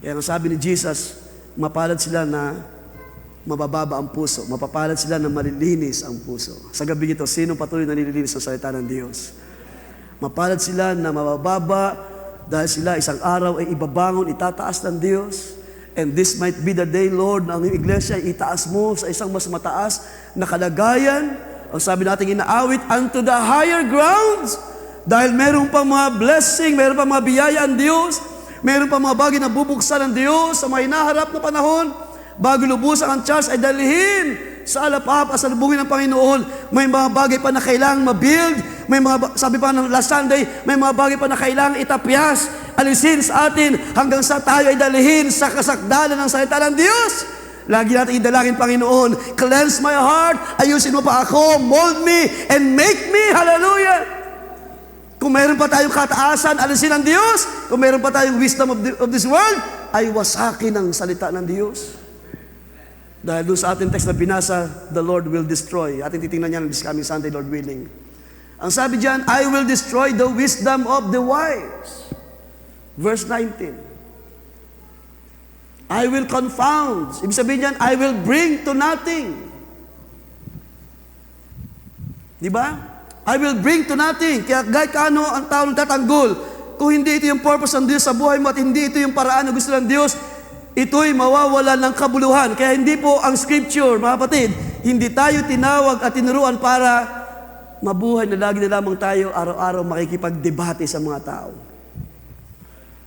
Kaya ang sabi ni Jesus, mapalad sila na mabababa ang puso. Mapapalad sila na malilinis ang puso. Sa gabi ito, sino patuloy na nililinis ang salita ng Diyos? Mapalad sila na mabababa dahil sila isang araw ay ibabangon, itataas ng Diyos. And this might be the day, Lord, na ang iglesia ay itaas mo sa isang mas mataas na kalagayan. Ang sabi natin inaawit, unto the higher grounds. Dahil meron pa mga blessing, meron pa mga biyaya ang Diyos, meron pa mga bagay na bubuksan ng Diyos sa mga hinaharap na panahon. Bago lubusan ang church ay dalhin sa alapap at salubungin ng Panginoon. May mga bagay pa na kailangang mabuild. May mga, sabi pa ng last Sunday, may mga bagay pa na kailangang itapyas, alisin sa atin hanggang sa tayo ay dalhin sa kasakdalan ng salita ng Diyos. Lagi natin idalangin, Panginoon, cleanse my heart, ayusin mo pa ako, mold me, and make me. Hallelujah! Kung mayroon pa tayong kataasan, alisin ng Diyos. Kung mayroon pa tayong wisdom of this world, ay wasakin ang salita ng Diyos. Dahil doon sa ating text na binasa, the Lord will destroy. Ating titingnan yan this coming Sunday, Lord willing. Ang sabi diyan, I will destroy the wisdom of the wise. Verse 19. I will confound. Ibig sabihin niyan, I will bring to nothing. Di ba? I will bring to nothing. Kaya kahit kaano ang tao tatanggol, kung hindi ito yung purpose ng Diyos sa buhay mo at hindi ito yung paraan na gusto ng Diyos, ito'y mawawala ng kabuluhan. Kaya hindi po ang scripture, mga kapatid, hindi tayo tinawag at tinuruan para mabuhay na lagi na lamang tayo araw-araw makikipagdebate sa mga tao.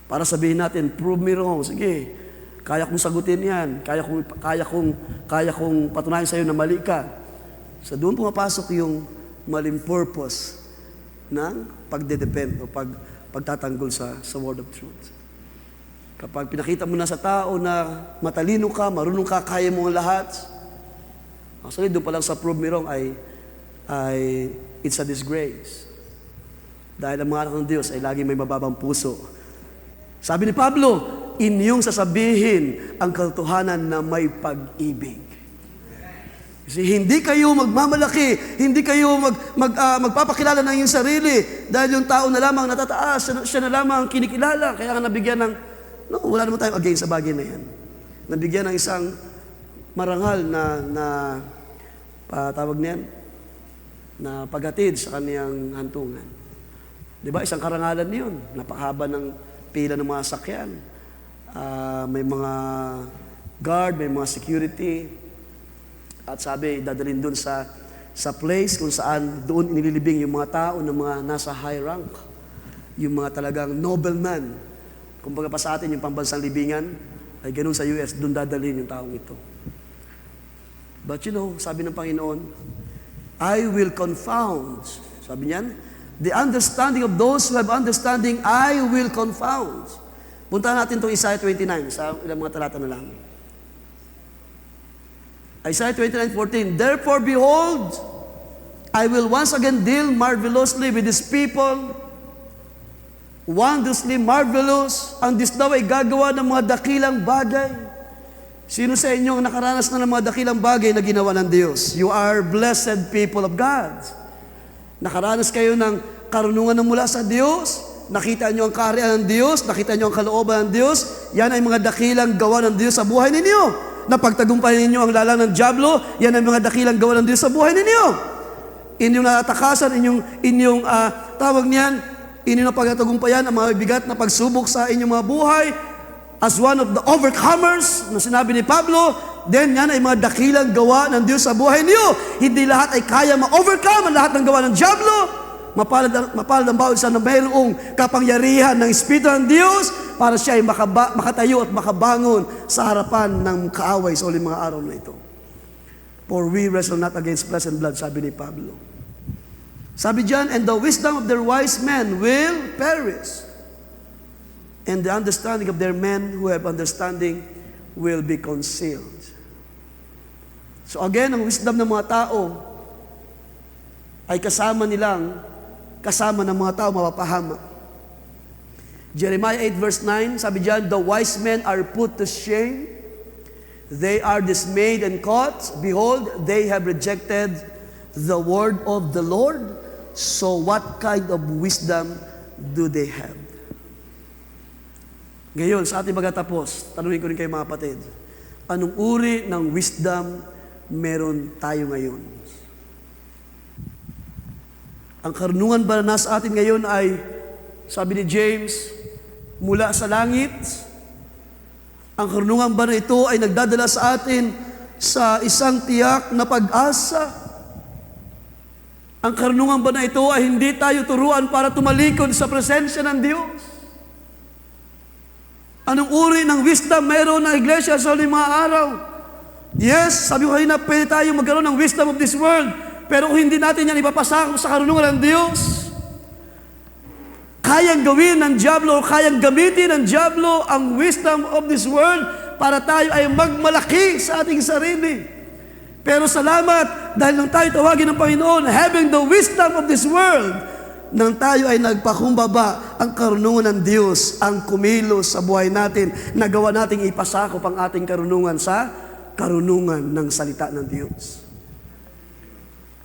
Para sabihin natin, prove me wrong. Sige, kaya kong sagutin yan. Kaya kong patunayan sa iyo na mali ka. So doon pumapasok yung maling purpose ng pagdedepend o pagtatanggol sa word of truth. Kapag pinakita mo na sa tao na matalino ka, marunong ka, kaya mo ang lahat, actually doon pa lang sa prove me wrong ay it's a disgrace. Dahil ang mga anak ng Diyos ay lagi may mababang puso. Sabi ni Pablo, inyong sasabihin ang katotohanan na may pag-ibig. Kasi hindi kayo magmamalaki, hindi kayo magpapakilala ng inyong sarili dahil yung tao na lamang natataas, siya na lamang kinikilala. Kaya nga nabigyan ng, wala naman tayong against sa bagay na yan. Nabigyan ng isang marangal na tawag niyan, na paghatid sa kaniyang hantungan. Di ba? Isang karangalan niyon. Napakahaba ng pila ng mga sakyan. May mga guard, may mga security. At sabi, dadalhin doon sa place kung saan doon inililibing yung mga tao ng mga nasa high rank. Yung mga talagang nobleman. Kung baga pa sa atin, yung pambansang libingan, ay ganun sa US, doon dadalhin yung taong ito. But you know, sabi ng Panginoon, I will confound. Sabi niyan, the understanding of those who have understanding, I will confound. Puntahan natin itong Isaiah 29, sa ilang mga talata na lang. Isaiah 29:14, therefore behold, I will once again deal marvelously with this people, wondrously marvelous. Ang Diyos daw ay gagawa ng mga dakilang bagay. Sino sa inyo ang nakaranas na ng mga dakilang bagay na ginawa ng Diyos? You are blessed people of God. Nakaranas kayo ng karunungan na mula sa Diyos, nakita nyo ang kaharian ng Diyos, nakita nyo ang kalooban ng Diyos, yan ay mga dakilang gawa ng Diyos sa buhay ninyo. Napagtagumpayan ninyo ang lalang ng dyablo, yan ay mga dakilang gawa ng Diyos sa buhay ninyo. Inyong natakasan, inyong tawag niyan, inyong napagtagumpayan ang mga bigat na pagsubok sa inyong mga buhay, as one of the overcomers, na sinabi ni Pablo, then yan ay mga dakilang gawa ng Diyos sa buhay niyo. Hindi lahat ay kaya ma-overcome ang lahat ng gawa ng dyablo. Mapalad ang bawat isa na mayroong kapangyarihan ng Espiritu ng Diyos para siya ay makatayo at makabangon sa harapan ng kaaway sa uling mga araw na ito. For we wrestle not against flesh and blood, sabi ni Pablo. Sabi diyan, and the wisdom of their wise men will perish, and the understanding of their men who have understanding will be concealed. So again, ang wisdom ng mga tao ay kasama ng mga tao mapapahama. Jeremiah 8 verse 9, sabi diyan, the wise men are put to shame, they are dismayed and caught, behold, they have rejected the word of the Lord, so what kind of wisdom do they have? Ngayon, sa ating pagkatapos, tanungin ko rin kayo mga kapatid, anong uri ng wisdom meron tayo ngayon? Ang karunungan ba na nasa atin ngayon ay, sabi ni James, mula sa langit? Ang karunungan ba na ito ay nagdadala sa atin sa isang tiyak na pag-asa? Ang karunungan ba na ito ay hindi tayo turuan para tumalikod sa presensya ng Diyos? Anong uri ng wisdom mayroon ng iglesia sa uling mga araw? Yes, sabi ko kanina, pwede tayo magkaroon ng wisdom of this world, pero kung hindi natin yan ipapasakop sa karunungan ng Diyos, kayang gawin ng dyablo, kayang gamitin ng dyablo ang wisdom of this world para tayo ay magmalaki sa ating sarili. Pero salamat, dahil nang tayo tawagin ng Panginoon, having the wisdom of this world, nang tayo ay nagpakumbaba, ang karunungan ng Diyos ang kumilos sa buhay natin, nagawa nating ipasakop ang ating karunungan sa karunungan ng salita ng Diyos.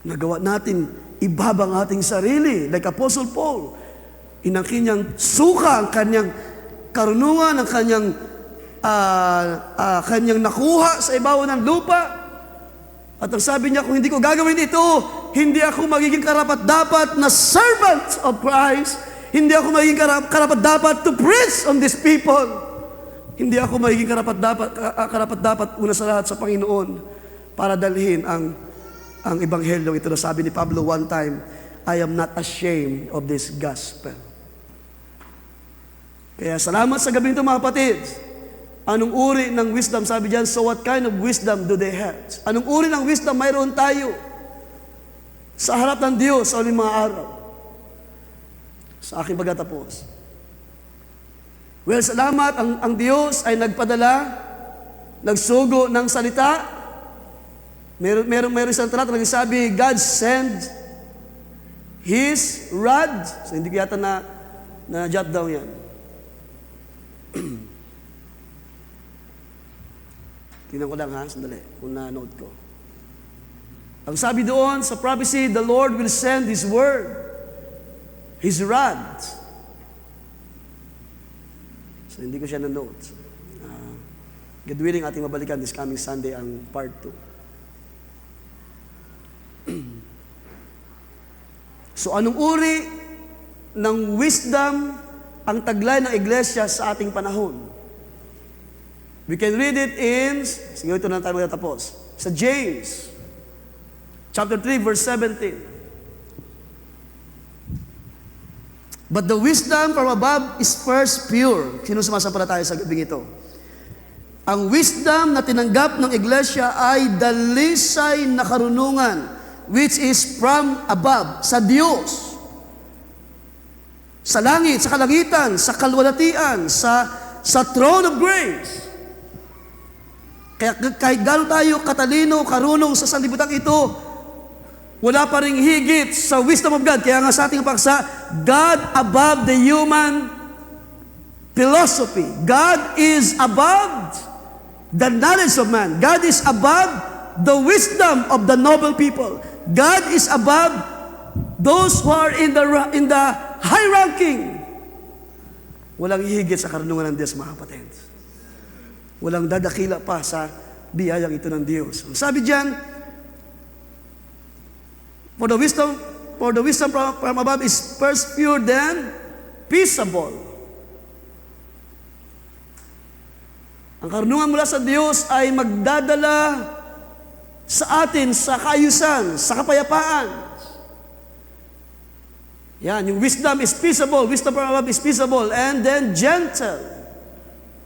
Nagawa natin ibabang ating sarili, like Apostle Paul. Inangkin niyang suka ang kanyang karunungan, ang kanyang nakuha sa ibabaw ng lupa. At ang sabi niya, kung hindi ko gagawin ito, hindi ako magiging karapat-dapat na servant of Christ. Hindi ako magiging karapat-dapat to preach on these people. Hindi ako magiging karapat-dapat una sa lahat sa Panginoon para dalhin ang ebanghelyo ito. Na sabi ni Pablo one time, I am not ashamed of this gospel. Kaya salamat sa gabi ito mga kapatid. Anong uri ng wisdom? Sabi diyan, so what kind of wisdom do they have? Anong uri ng wisdom mayroon tayo sa harap ng Diyos sa uling mga araw? Sa aking pagtatapos. Well, salamat. Ang Diyos ay nagpadala, nagsugo ng salita. Meron isang talat na nagsasabi, God sent His rod. So hindi ko yata na-jot down yan. Tingnan ko lang sandali, kung na-note ko. Ang sabi doon sa prophecy, the Lord will send His word, His rod. So hindi ko siya na-note. God willing, ating mabalikan this coming Sunday ang part 2. So anong uri ng wisdom ang taglay ng iglesia sa ating panahon? We can read it in, sige, ito na tayo tapos, sa James, chapter 3, verse 17. But the wisdom from above is first pure. Sino sumasampalataya sa gabing ito? Ang wisdom na tinanggap ng iglesia ay dalisay na karunungan, which is from above, sa Diyos. Sa langit, sa kalangitan, sa kalwalatian, sa throne of grace. Kaya kahit gano'n tayo katalino, karunong sa sanlibutan ito, wala pa ring higit sa wisdom of God. Kaya nga sa ating paksa, God above the human philosophy. God is above the knowledge of man. God is above the wisdom of the noble people. God is above those who are in the high ranking. Walang higit sa karunungan ng Diyos, mga kapatid. Walang dadakila pa sa biyayang ito ng Diyos. Sabi diyan, for the wisdom from above is first pure, then peaceable. Ang karunungan mula sa Diyos ay magdadala sa atin sa kaayusan, sa kapayapaan. Yan, yung wisdom is peaceable, wisdom from above is peaceable, and then gentle.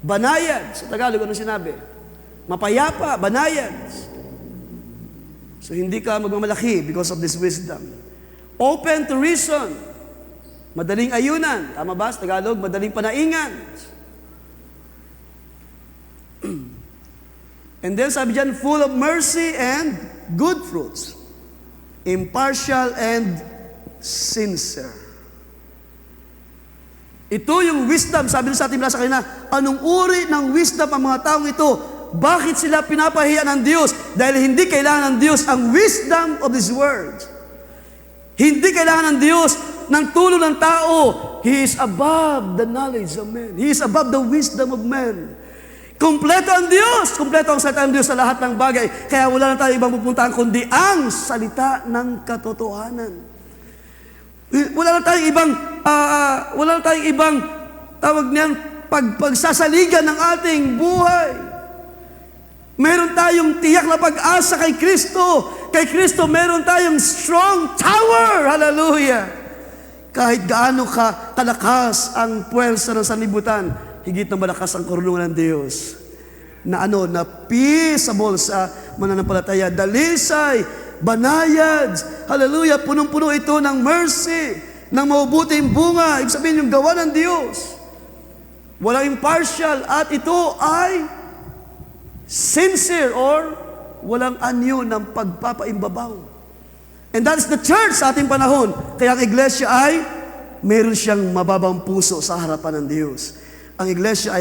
Banayad. Sa Tagalog, ano sinabi? Mapayapa, banayad. So, hindi ka magmamalaki because of this wisdom. Open to reason. Madaling ayunan. Tama ba? Sa Tagalog, madaling panaingan. And then, sabi dyan, full of mercy and good fruits. Impartial and sincere. Ito yung wisdom, sabi sa ating sa kanina, anong uri ng wisdom ang mga taong ito? Bakit sila pinapahiya ng Diyos? Dahil hindi kailangan ng Diyos ang wisdom of His Word. Hindi kailangan ng Diyos ng tulong ng tao. He is above the knowledge of men. He is above the wisdom of men. Kompleto ang Diyos. Kompleto ang salita ng Diyos sa lahat ng bagay. Kaya wala na tayo ibang pupuntahan kundi ang salita ng katotohanan. Wala na tayong ibang tawag niyan pagsasaligan ng ating buhay. Meron tayong tiyak na pag-asa kay Kristo. Kay Kristo meron tayong strong tower. Hallelujah. Kahit gaano kalakas ang puwersa ng sanlibutan, higit na malakas ang karunungan ng Diyos. Na peaceable sa mananampalataya, dalisay, banayad. Hallelujah, punong-puno ito ng mercy, ng mabubuting bunga. Ibig sabihin yung gawa ng Diyos. Walang impartial at ito ay sincere or walang anyo ng pagpapaimbabaw. And that is the church sa ating panahon. Kaya ang iglesia ay meron siyang mababang puso sa harapan ng Diyos. Ang iglesia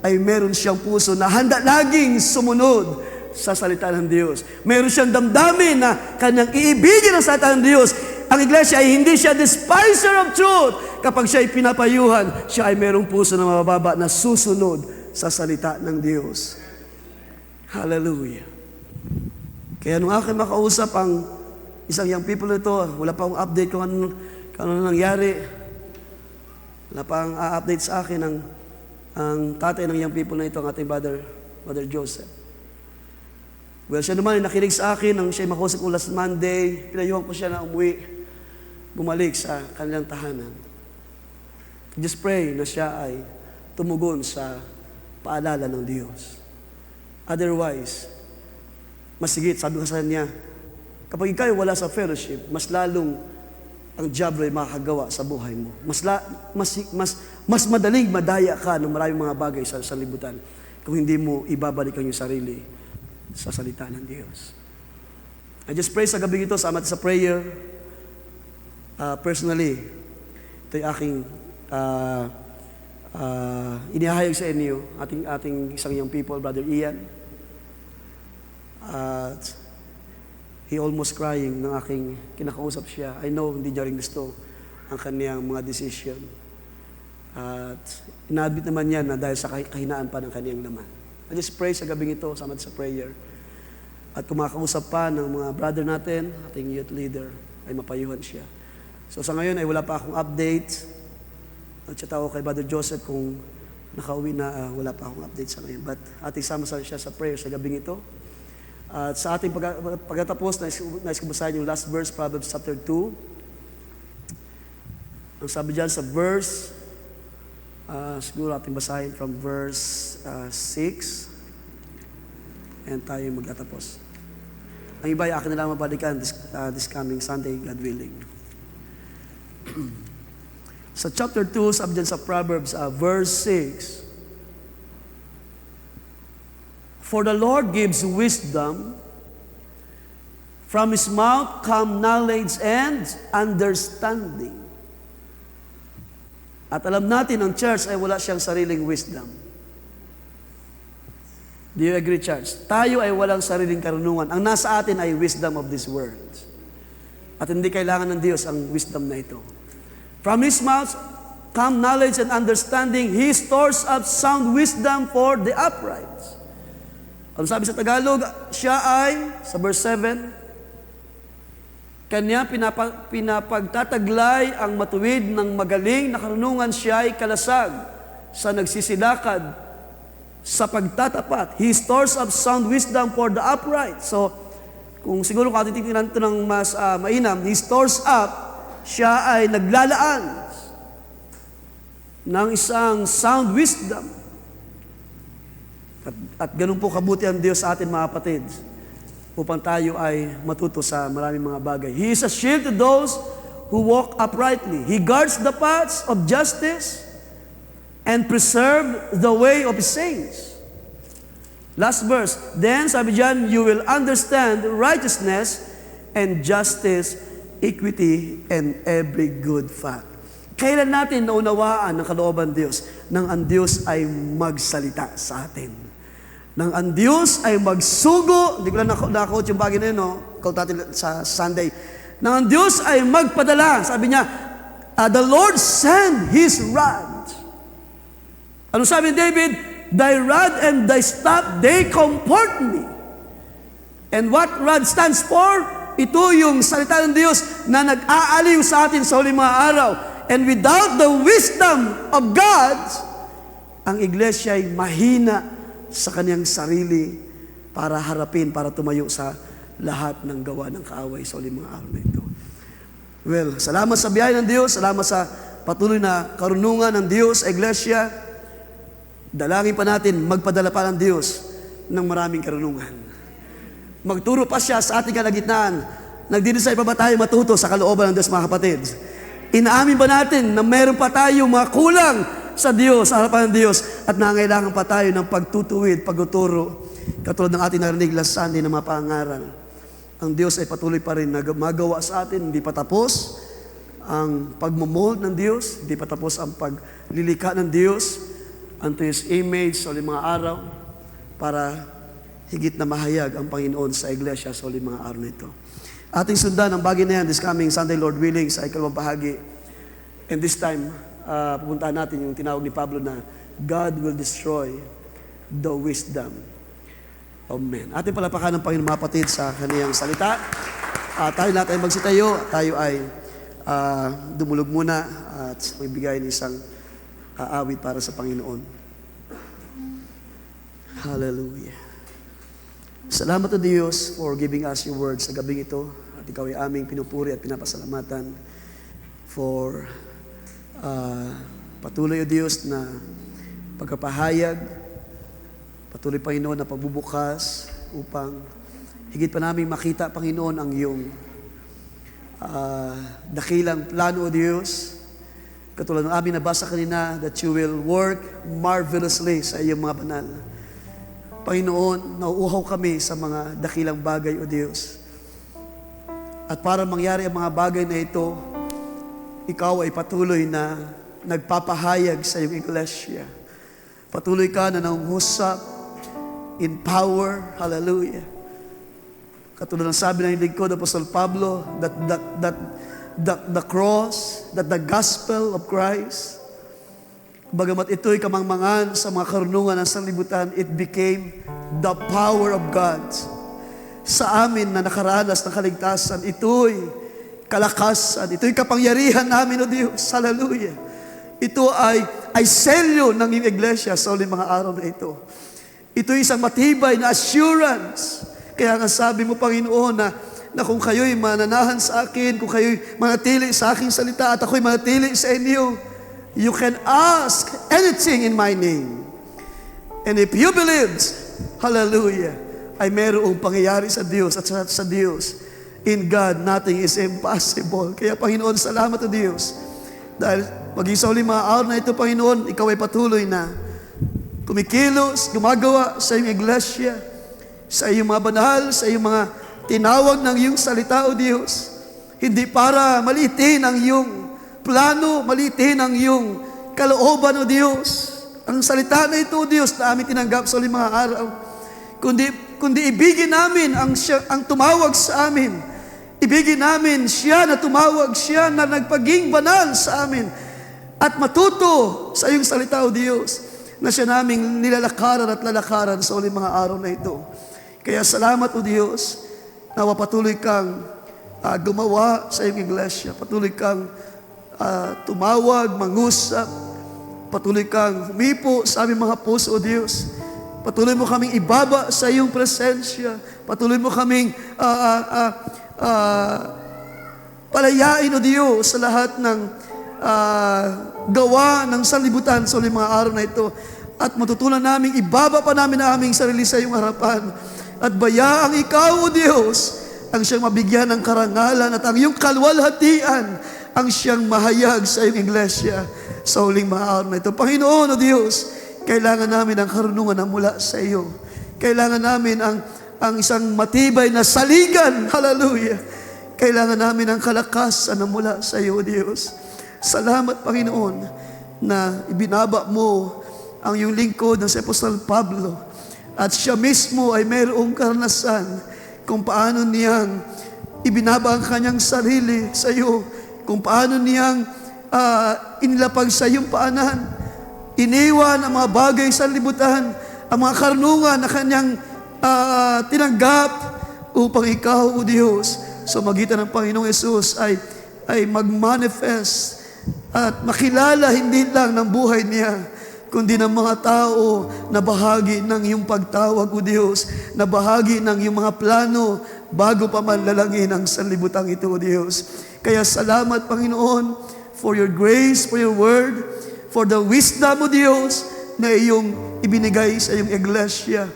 ay meron siyang puso na handa laging sumunod sa salita ng Diyos. Meron siyang damdamin na kanyang iibigin ang salita ng Diyos. Ang iglesia ay hindi siya despiser of truth. Kapag siya ay pinapayuhan, siya ay merong puso na mababa na susunod sa salita ng Diyos. Hallelujah. Kaya nung aking makausap ang isang young people nito, wala pa akong update kung ano nangyari. Wala pa ang update sa akin ang tatay ng young people na ito, ang ating Brother Joseph. Well, siya naman ay nakinig sa akin nang siya makausap ko last Monday. Pinayuhan ko siya na bumalik sa kanilang tahanan. Just pray na siya ay tumugon sa paalala ng Diyos. Otherwise, masigit, sabi ko sa kanya, kapag ikaw wala sa fellowship, mas lalong ang diablo ay makakagawa sa buhay mo. Mas madaling madaya ka ng maraming mga bagay sa libutan kung hindi mo ibabalik ang iyong sarili sa salita ng Diyos. I just pray sa gabi ito, sama sa prayer. Personally, ito yung aking inihayag sa inyo, ating isang young people, Brother Ian. He almost crying nang aking kinakausap siya. I know hindi niya rin gusto ang kaniyang mga decision. At ina-admit naman niya na dahil sa kahinaan pa ng kaniyang laman. I just pray sa gabing ito, sama sa prayer. At kumakausap pa ng mga brother natin, ating youth leader, ay mapayuhan siya. So sa ngayon ay wala pa akong update. Nagchat ako kay Brother Joseph kung nakauwi na, wala pa akong update sa ngayon. But ating sama siya sa prayer sa gabing ito. At sa ating pagkatapos, nais ko basahin yung last verse, Proverbs chapter 2. Ang sabi dyan sa verse, siguro ating basahin from verse 6. And tayo magtatapos. Ang iba ay akin na lang mabalikan this coming Sunday, God willing. Sa chapter 2, sabi dyan sa Proverbs, verse 6, For the Lord gives wisdom, from His mouth come knowledge and understanding. At alam natin, ang church ay wala siyang sariling wisdom. Do you agree, church? Tayo ay walang sariling karunungan. Ang nasa atin ay wisdom of this world. At hindi kailangan ng Diyos ang wisdom na ito. From His mouth come knowledge and understanding. He stores up sound wisdom for the upright. Ang sabi sa Tagalog, siya ay, sa verse 7, kanya pinapagtataglay ang matuwid ng magaling na karunungan, siya ay kalasag sa nagsisilakad sa pagtatapat. He stores up sound wisdom for the upright. So, kung siguro kung titignan ito ng mas mainam, he stores up, siya ay naglalaan ng isang sound wisdom. At ganun po kabuti ang Diyos sa atin, mga kapatid, upang tayo ay matuto sa maraming mga bagay. He is a shield to those who walk uprightly. He guards the paths of justice and preserve the way of His saints. Last verse, then sabi dyan, you will understand righteousness and justice, equity, and every good fact. Kailan natin naunawaan ng kalooban Diyos? Nang ang Diyos ay magsalita sa atin. Nang ang Diyos ay magsugo, hindi ko lang na-quote yung bagay na yun, no? Quote natin sa Sunday. Nang ang Diyos ay magpadala, sabi niya, the Lord send His rod. Ano sabi ni David? Thy rod and thy staff, they comfort me. And what rod stands for? Ito yung salita ng Diyos na nag-aaliw sa atin sa huling mga araw. And without the wisdom of God, ang iglesia ay mahina sa kanyang sarili para harapin, para tumayo sa lahat ng gawa ng kaaway sa huling mga araw na ito. Well, salamat sa biyaya ng Diyos, salamat sa patuloy na karunungan ng Diyos, iglesia. Dalangin pa natin, magpadala pa ng Diyos ng maraming karunungan. Magturo pa siya sa ating kalagitnaan. Nagdidesire pa ba tayo matuto sa kalooban ng Diyos, mga kapatid? Inaamin ba natin na meron pa tayo mga kulang sa Diyos, sa harapan ng Diyos, at nangailangan pa tayo ng pagtutuwid, pagtuturo, katulad ng ating narinig last Sunday na mga pangaral. Ang Diyos ay patuloy pa rin na magawa sa atin, hindi pa tapos, ang pagmomold ng Diyos, hindi pa tapos ang paglilika ng Diyos unto His image sa uling mga araw para higit na mahayag ang Panginoon sa iglesia sa uling mga araw nito. Ating sundan ang bagay na yan this coming Sunday, Lord willing, sa ikalawang bahagi. And this time, pupuntahan natin yung tinawag ni Pablo na God will destroy the wisdom of men. Ating palapakan ng Panginoon mga kapatid sa kaniyang salita. Tayo lahat ay magsitayo, tayo ay dumulog muna at magbigay ng isang awit para sa Panginoon. Hallelujah. Salamat o Diyos for giving us your word sa gabing ito. At ikaw ay aming pinupuri at pinapasalamatan for patuloy o Diyos na pagkapahayag, patuloy Panginoon na pagbubukas upang higit pa namin makita Panginoon ang iyong dakilang plano o Diyos. Katulad ng aming nabasa kanina, that you will work marvelously sa iyong mga banal. Panginoon, nauuhaw kami sa mga dakilang bagay o Diyos. At para mangyari ang mga bagay na ito, ikaw ay patuloy na nagpapahayag sa iyong iglesia. Patuloy ka na nanghusap in power. Hallelujah. Katulad ng sabi ng lingkod, Apostol Pablo, that the cross, that the gospel of Christ, bagamat ito'y kamangmangan sa mga karunungan ng sanlibutan, it became the power of God. Sa amin na nakaranas ng kaligtasan, ito'y kalakasan, ito'y kapangyarihan namin, O Diyos. Hallelujah. Ito ay selyo ng iyong iglesia sa uling mga araw na ito. Ito'y isang matibay na assurance. Kaya nga sabi mo, Panginoon, na kung kayo'y mananahan sa akin, kung kayo'y manatili sa aking salita, at ako'y manatili sa inyo, you can ask anything in my name. And if you believe, hallelujah, ay merong pangyayari sa Diyos at sa Diyos. In God, nothing is impossible. Kaya Panginoon, salamat o Diyos. Dahil maging sa uling mga araw na ito, Panginoon, ikaw ay patuloy na kumikilos, gumagawa sa iyong iglesia, sa iyong mga banal, sa iyong mga tinawag ng iyong salita o Diyos. Hindi para maliitin ang iyong plano, maliitin ang iyong kalooban o Diyos. Ang salita na ito o Diyos na aming tinanggap sa uling mga araw. Kundi ibigin namin ang tumawag sa amin. Ibigin namin siya na tumawag, siya na nagpaging banal sa amin. At matuto sa iyong salita o Diyos na siya naming nilalakaran at lalakaran sa uling mga araw na ito. Kaya salamat o Diyos na patuloy kang gumawa sa iyong iglesia. Patuloy kang tumawag, mangusap. Patuloy kang humipo sa aming mga puso o Diyos. Patuloy mo kaming ibaba sa iyong presensya. Patuloy mo kaming palayain o Diyos sa lahat ng gawa ng sanlibutan sa uling mga araw na ito. At matutunan namin, ibaba pa namin ang aming sarili sa iyong harapan. At bayaang ikaw o Diyos ang siyang mabigyan ng karangalan at ang iyong kalwalhatian ang siyang mahayag sa iyong iglesia sa uling mga araw na ito. Panginoon o Diyos, kailangan namin ang karunungan na mula sa iyo. Kailangan namin ang isang matibay na saligan. Hallelujah. Kailangan namin ang kalakasan na mula sa iyo, Diyos. Salamat, Panginoon, na ibinaba mo ang iyong lingkod ng si Apostol Pablo. At siya mismo ay mayroong karanasan kung paano niyang ibinaba ang kanyang sarili sa iyo, kung paano niyang inilapag sa iyong paanan, iniwan ang mga bagay sa libutan, ang mga karunungan na kanyang tinanggap upang ikaw, O Diyos, sa magitan ng Panginoong Yesus ay mag-manifest at makilala hindi lang ng buhay niya, kundi ng mga tao na bahagi ng iyong pagtawag, O Diyos, na bahagi ng iyong mga plano bago pa man lalangin ang sanlibutan ito, O Diyos. Kaya salamat, Panginoon, for your grace, for your word, for the wisdom, O Diyos, na iyong ibinigay sa iyong iglesia.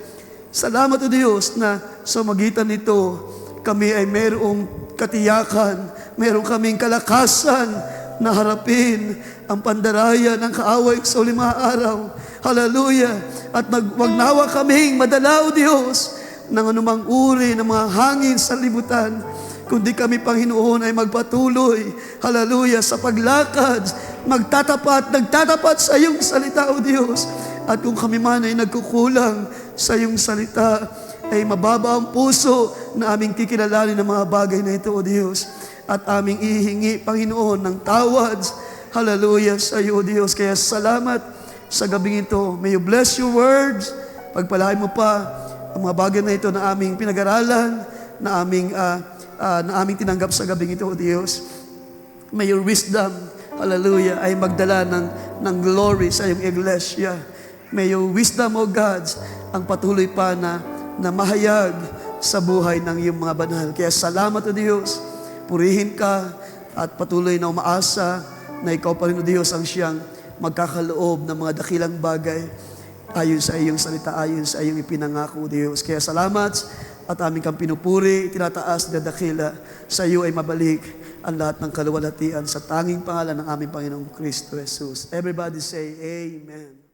Salamat, O Diyos, na sa magitan nito, kami ay mayroong katiyakan, mayroong kaming kalakasan na harapin ang pandaraya ng kaaway sa uling mga araw. Hallelujah. At wag nawa kaming madala, O Diyos, ng anumang uri ng mga hangin sa libutan, kundi kami, Panginoon, ay magpatuloy, hallelujah, sa paglakad, nagtatapat sa iyong salita, O Diyos. At kung kami man ay nagkukulang sa iyong salita, ay mababa ang puso na aming kikilalanin ng mga bagay na ito, O Diyos. At aming ihingi, Panginoon, ng tawad, hallelujah, sa iyo, O Diyos. Kaya salamat sa gabing ito. May you bless your words. Pagpalain mo pa ang mga bagay na ito na aming pinag-aralan, na aming tinanggap sa gabing ito, O Diyos. May your wisdom, hallelujah, ay magdala ng glory sa iyong iglesia. May your wisdom, O God, ang patuloy pa na mahayag sa buhay ng iyong mga banal. Kaya salamat, O Diyos. Purihin ka at patuloy na umaasa na ikaw pa rin, O Diyos, ang siyang magkakaloob ng mga dakilang bagay ayon sa iyong salita, ayon sa iyong ipinangako, O Diyos. Kaya salamat at aming kang pinupuri, tinataas, dadakila. Sa iyo ay mabalik ang lahat ng kaluwalhatian sa tanging pangalan ng aming Panginoong Kristo Jesus. Everybody say, Amen.